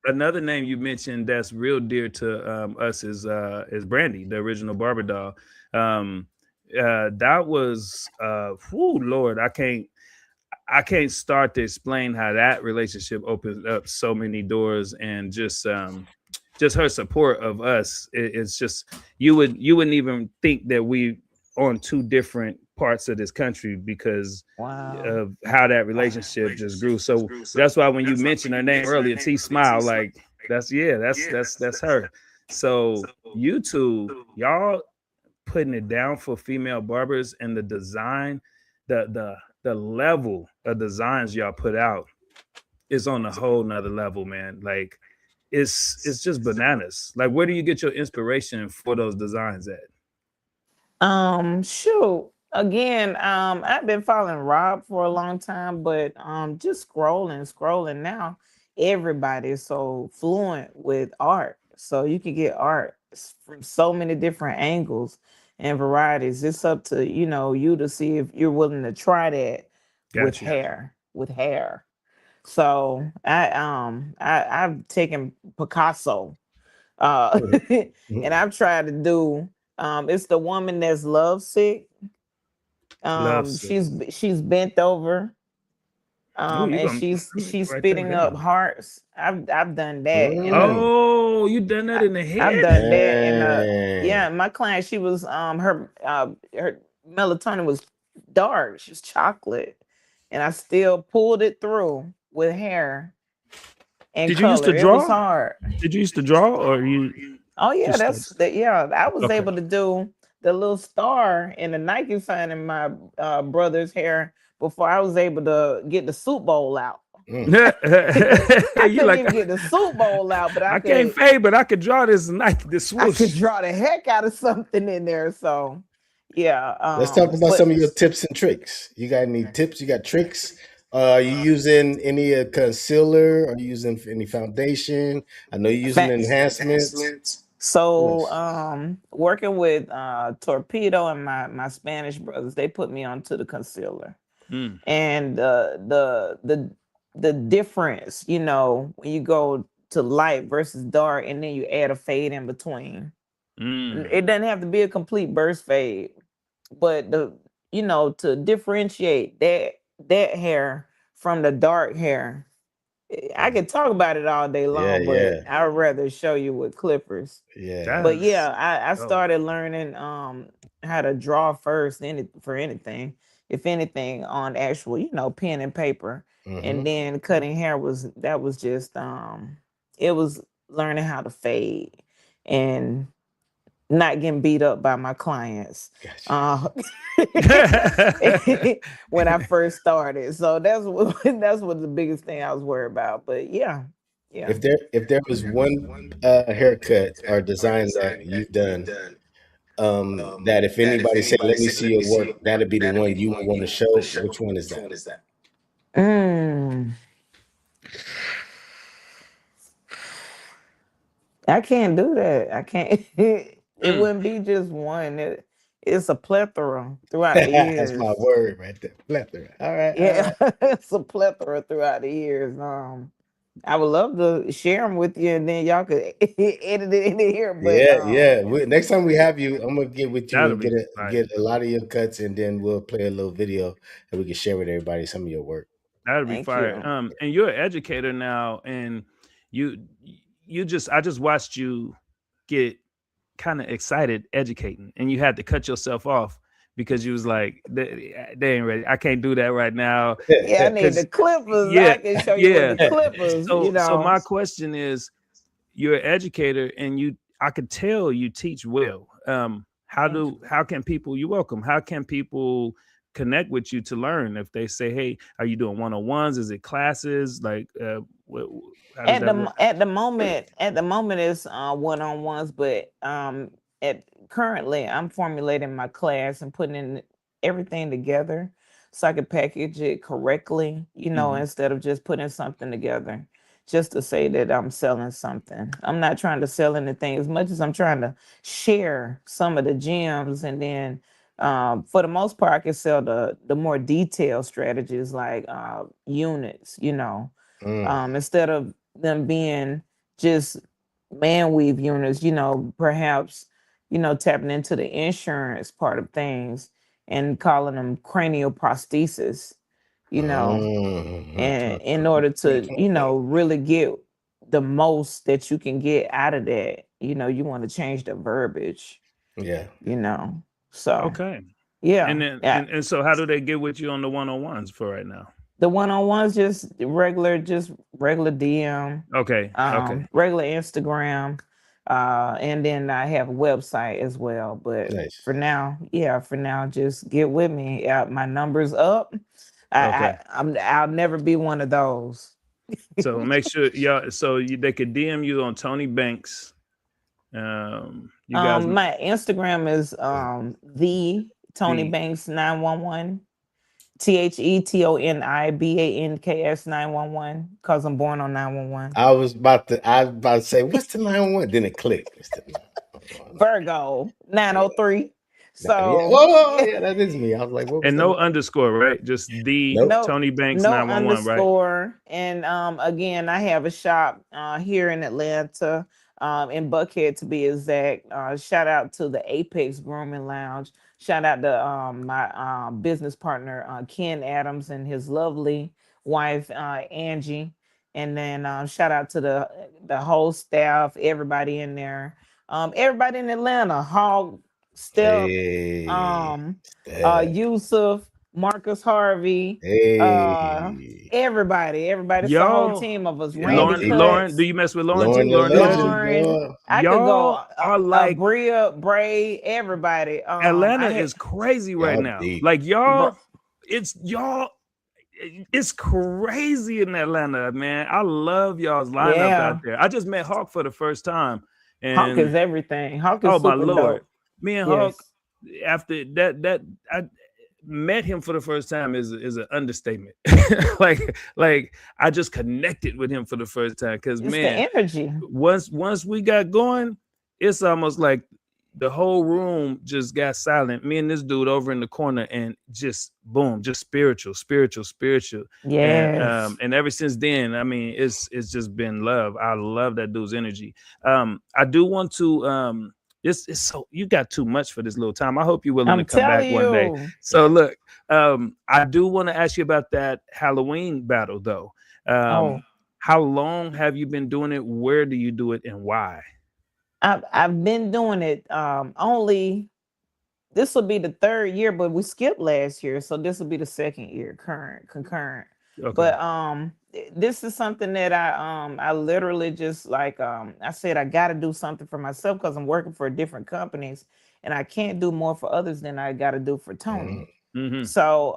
another name you mentioned that's real dear to us is Brandy, the original Barber doll. Um, that was whoo, Lord, I can't start to explain how that relationship opened up so many doors, and just her support of us. It's just you wouldn't even think that we on two different parts of this country because Wow. of how that relationship just grew. So that's why when you mentioned her name earlier, T Smile, like that's her. So you two, y'all putting it down for female barbers, and the design, the level of designs y'all put out is on a whole nother level, man. Like it's just bananas. Like, where do you get your inspiration for those designs at? Shoot. Again, I've been following Rob for a long time, but just scrolling now, everybody is so fluent with art. So you can get art from so many different angles and varieties. It's up to, you to see if you're willing to try that with Got you. hair. With hair. So I've taken Picasso, and I've tried to do it's the woman that's lovesick. Love sick. She's bent over, Oh, you and gonna she's write that spitting up down. hearts. I've done that in the Oh, you done that in the I've head? done that in the Dang. yeah, my client, she was her melatonin was dark, she was chocolate, and I still pulled it through with hair and Did you used to color. It was draw? hard. Did you used to draw, or you Oh yeah, just that's that. Yeah, I was okay? able to do the little star and the Nike sign in my brother's hair before I was able to get the soup bowl out. Mm. I You couldn't like, even get the soup bowl out, but I can't fade, but I could draw this Nike, this I could swoosh. draw the heck out of something in there. So yeah, Let's talk about but some of your tips and tricks. You got any tips? You got tricks? Are you using any concealer? Are you using any foundation? I know you're using fa- enhancements. What so else? working with Torpedo and my Spanish brothers, they put me onto the concealer. Mm, And the difference, when you go to light versus dark, and then you add a fade in between. mm. It doesn't have to be a complete burst fade, but to differentiate that hair from the dark hair. I could talk about it all day Yeah, long, but yeah, I'd rather show you with clippers. yeah. But That's yeah, I dope. started learning how to draw first for anything, if anything, on actual, pen and paper. And Mm-hmm. then cutting hair was just it was learning how to fade and not getting beat up by my clients. Gotcha. Uh when I first started. So that's what the biggest thing I was worried about. But yeah. Yeah. If there was one haircut or design that you've done, that if anybody say, "Let me see your work," that'd be the one you would want to show. Which one is that? Mm. I can't do that. I can't. It Mm. wouldn't be just one. It's a plethora throughout the That's my years. word right there. Plethora. All right, all Yeah, right. it's a plethora throughout the years. I would love to share them with you, and then y'all could edit it in here. But Yeah, yeah. Next time we have you, I'm gonna get with you That'll and be fire. get a lot of your cuts, and then we'll play a little video and we can share with everybody some of your work. That'll be thank fire. you. And you're an educator now, and you I just watched you get kind of excited educating, and you had to cut yourself off because you was like, they ain't ready. I can't do that right now. Yeah, I need the Because clippers. yeah, I can show you with yeah. the clippers. So my question is, you're an educator, and I could tell you teach well. Thank you. How can people, you're welcome, how can people connect with you to learn? If they say, hey, are you doing one-on-ones? Is it classes? Like how does that work? At the moment it's one-on-ones, but at currently I'm formulating my class and putting in everything together. so I could package it correctly, instead of just putting something together just to say that I'm selling something. I'm not trying to sell anything as much as I'm trying to share some of the gems. And then for the most part, I can sell the more detailed strategies like units, instead of them being just man weave units, perhaps, tapping into the insurance part of things and calling them cranial prosthesis, and in order to, really get the most that you can get out of that, you want to change the verbiage, Yeah. So Okay. yeah. And then and so how do they get with you on the one-on-ones for right now? The one-on-ones just regular DM, Okay. Okay. regular Instagram, and then I have a website as well. But Nice. for now, just get with me. My number's up. Okay. I'll never be one of those. So make sure they could DM you on Toni Banks. You guys My Instagram is the Toni Banks 911. THETONIBANKS 911, because I'm born on 911. I was about to say, what's the 911? Then it clicked. It's the 911. Virgo 903. So yeah, that is me. I was like, what was and that? no underscore, right? Just the Toni Banks 911, underscore. right? And again, I have a shop here in Atlanta, in Buckhead to be exact. Shout out to the Apex Grooming Lounge. Shout out to my business partner Ken Adams and his lovely wife Angie. And then shout out to the whole staff, everybody in there, everybody in Atlanta, Hog, Step, Hey, Yusuf, Marcus Harvey, everybody. It's a whole team of us. Lauren, do you mess with Lauren too? Lauren, I could go are like Bria, Bray, everybody. Atlanta is crazy right now. Deep. Like y'all, it's crazy in Atlanta, man. I love y'all's lineup out there. I just met Hawk for the first time. And Hawk is everything. Hawk is super dope. Me and Hawk, after that, I met him for the first time is an understatement. like I just connected with him for the first time because man, the energy. Once we got going, it's almost like the whole room just got silent. Me and this dude over in the corner, and just boom, just spiritual. Yeah. And ever since then, I mean, it's just been love. I love that dude's energy. I do want to it's so you got too much for this little time. I hope you're willing to come back one day. So look, I do want to ask you about that Halloween battle though. How long have you been doing it? Where do you do it and why? I've been doing it only, this will be the third year, but we skipped last year, so this will be the second year concurrent. Okay. But this is something that I literally just like I said I got to do something for myself because I'm working for different companies and I can't do more for others than I got to do for Toni. Mm-hmm. So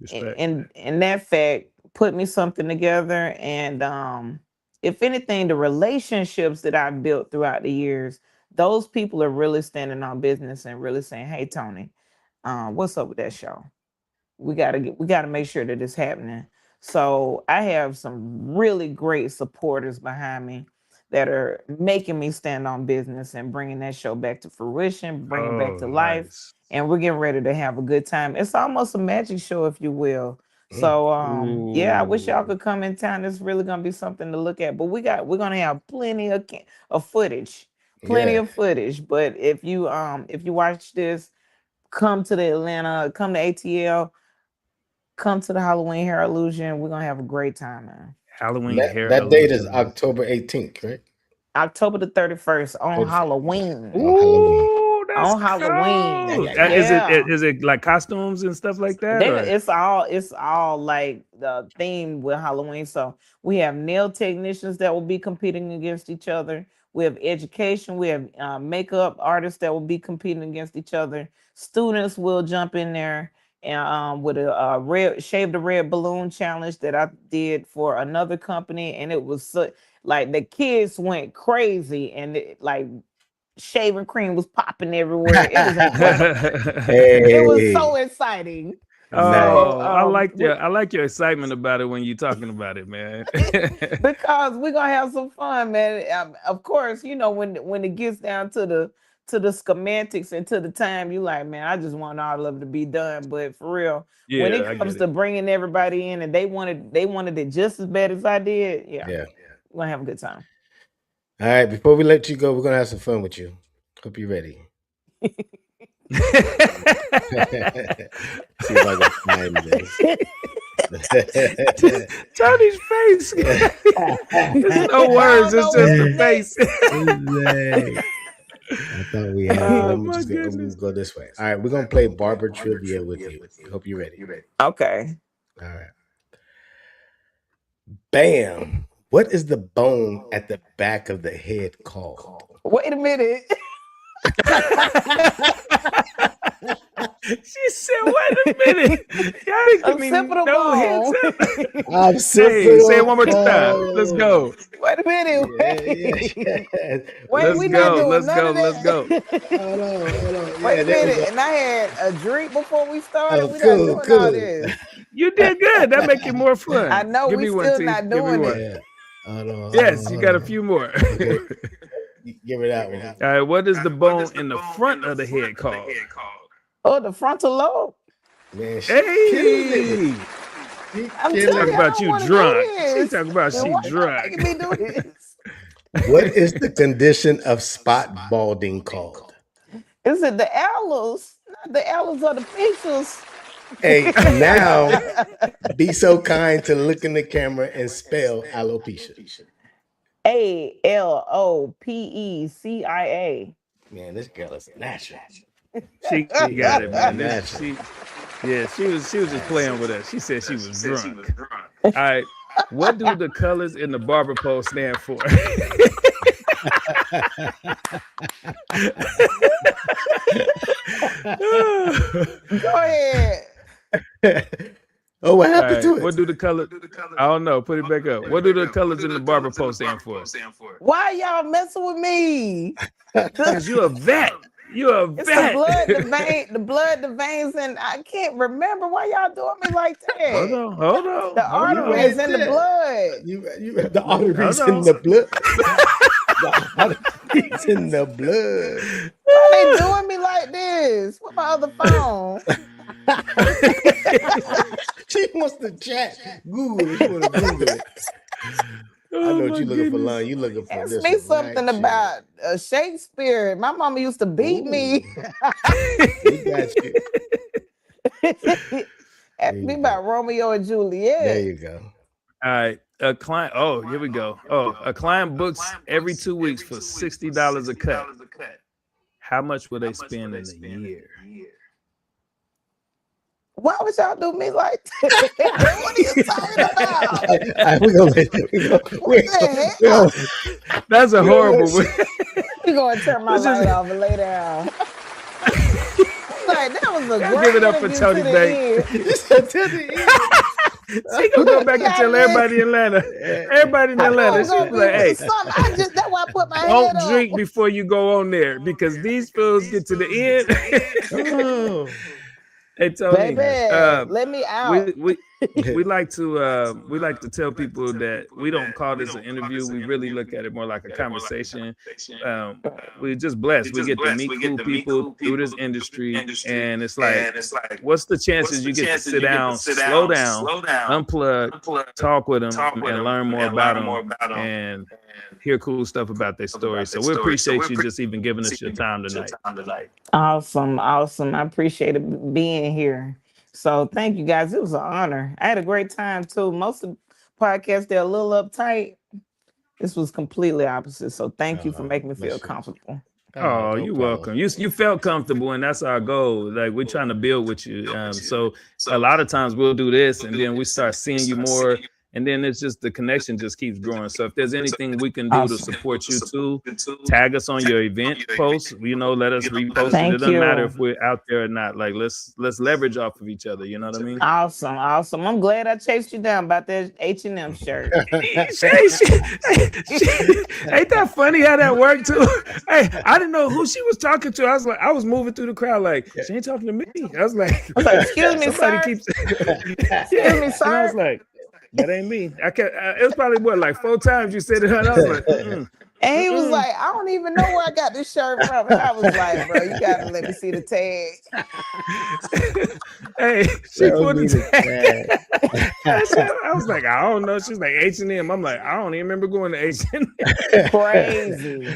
in that fact, put me something together, and if anything, the relationships that I've built throughout the years, those people are really standing on business and really saying, "Hey, Toni, what's up with that show? We gotta make sure that it's happening." So I have some really great supporters behind me that are making me stand on business and bringing that show back to fruition, bringing it back to life. Nice. And we're getting ready to have a good time. It's almost a magic show, if you will. So I wish y'all could come in town. It's really gonna be something to look at. But we're gonna have plenty of footage. Of footage. But if you watch this, come to the Atlanta, come to ATL, come to the Halloween Hair Illusion. We're gonna have a great time, man. Halloween Hair Illusion. That date is October 18th, right? October the 31st on Halloween. Ooh, that's on Halloween. Is it like costumes and stuff like that? It's all like the theme with Halloween. So we have nail technicians that will be competing against each other. We have education. We have makeup artists that will be competing against each other. Students will jump in there and with a shave the red balloon challenge that I did for another company, and it was like the kids went crazy, and like shaving cream was popping everywhere. It was incredible. It was so exciting. Oh, I So like your excitement about it when you're talking about it, man. because we're gonna have some fun, man. Of course, you know, when it gets down to the schematics and to the time, you like, man, I just want all of it to be done. But for real, when Yeah, I it get comes it. to bringing everybody in and they wanted it just as bad as I did, yeah, Yeah. we're gonna have a good time. All right. Before we let you go, we're gonna have some fun with you. Hope you're ready. See if I can find this. Tony's face. There's no words. It's just the face. I thought we had. Oh, I'm my just gonna goodness. go this way. All right, we're gonna play barber trivia with you. Hope you're ready. Okay. All right. Bam. What is the bone at the back of the head called? Wait a minute. She said, "Wait a minute, y'all didn't give me Occipital no bone. heads up." I'm Hey, say it one more time. Let's go. Wait a minute. Yeah. Wait, we not doing Let's none go. of that. Let's go. Hold on. Wait Yeah, a there we minute. go. And I had a drink before we started. Oh, We're not cool, doing all cool. this. You did good. That make it more fun. I know Give we me one, still T. not Give me doing one. it. Yeah. Hold on. Yes, you got a few more. Okay. Give me that one. All right. What is the bone in the front of the head called? Oh, the frontal lobe. Man, she killing Hey, it. She I'm killing telling talk you, it. I about don't you wanna do drunk. She this. talk about Then she why y'all drunk. making me do this? What is the condition of spot balding called? Is it the aloes? Not the aloes or the facials. Hey, now be so kind to look in the camera and spell alopecia. ALOPECIA. Man, this girl is natural. She got it, man. Natural. She was just playing with us. She said she was drunk. All right. What do the colors in the barber pole stand for? Go ahead. Oh, what All happened right. to it? What do the color? I don't know. Put it back up. What do the colors in the barber pole stand for? Why y'all messing with me? Because you're a vet. You're a It's vet. the blood, the blood, the veins, and I can't remember why y'all doing me like that. Hold on. The arteries and the blood. You the arteries in the blood. The arteries in the blood. Why they doing me like this? With my other phone. She wants to chat. Google it. She want to Google it. I know what you're looking for, Lon. You looking for Ask this me one something right about Shakespeare. My mama used to beat me. here. We got you. Ask me about Romeo and Juliet. There you go. All right. A client. Oh, here we go. Oh, a client books every 2 weeks for $60 a cut. How much will they spend in a year? Why would y'all do me like that? What are you talking about? We're gonna That's a horrible one. You gonna turn my Let's just- light off and lay down. Like, that was a Gotta great give it up for interview Toni to the Banks. end. She gonna go back and tell everybody in Atlanta. Everybody in Atlanta. She's like, hey, That's why I put my don't head up. drink before you go on there because these fools get to the end. Hey Toni, Baby, let me out. we like to tell people that we don't call this an interview. We really look at it more like a conversation. We're just blessed. We get to meet cool people through this industry, and it's like, what's the chances you get to sit down, slow down, unplug, talk with them, and learn more about them, and hear cool stuff about their story. So we appreciate you just even giving us your time tonight. Awesome. I appreciate it being here. So thank you guys. It was an honor. I had a great time too. Most of the podcasts, they're a little uptight. This was completely opposite. So thank you for making me feel comfortable. Oh, you're welcome. You felt comfortable, and that's our goal. Like, we're trying to build with you. So a lot of times we'll do this, and then we start seeing you more, and then it's just the connection just keeps growing. So if there's anything we can do to support you too, tag us on your event posts. Let us repost it. It doesn't matter if we're out there or not. Like let's leverage off of each other. You know what I mean? Awesome. I'm glad I chased you down about that H&M shirt. Ain't that funny how that worked too? Hey, I didn't know who she was talking to. I was moving through the crowd like she ain't talking to me. I was like, excuse me, sir. Excuse me, sir. And I was like, that ain't me. It was probably like 4 times you said it, and I was like, And he was like, I don't even know where I got this shirt from. And I was like, bro, you gotta let me see the tag. Hey, she put the tag. I was like, I don't know. She's like H&M. I'm like, I don't even remember going to H&M. Crazy.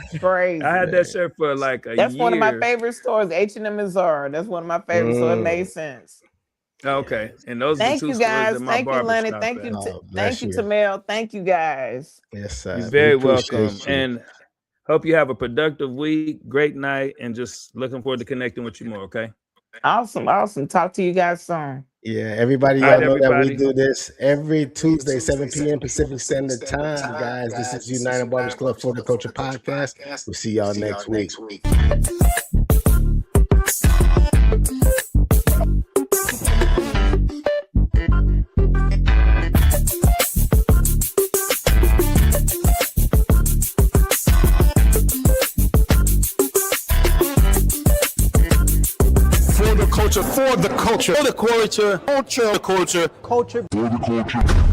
I had that shirt for like a year. That's one of my favorite stores, H&M and Zara. That's one of my favorites, so it made sense. Okay, and those thank are the you two guys. stores that my Thank you, Lenny. barber Thank you, shop thank you, Tamel. Thank you, guys. Yes, sir. You're very welcome. And hope you have a productive week, great night, and just looking forward to connecting with you more. Okay. Awesome. Talk to you guys soon. Yeah, everybody, y'all know that we do this every Tuesday, 7 p.m. Pacific Standard Time, guys. This is United Barbers Club for the Culture Podcast. We'll see y'all next week. For the culture.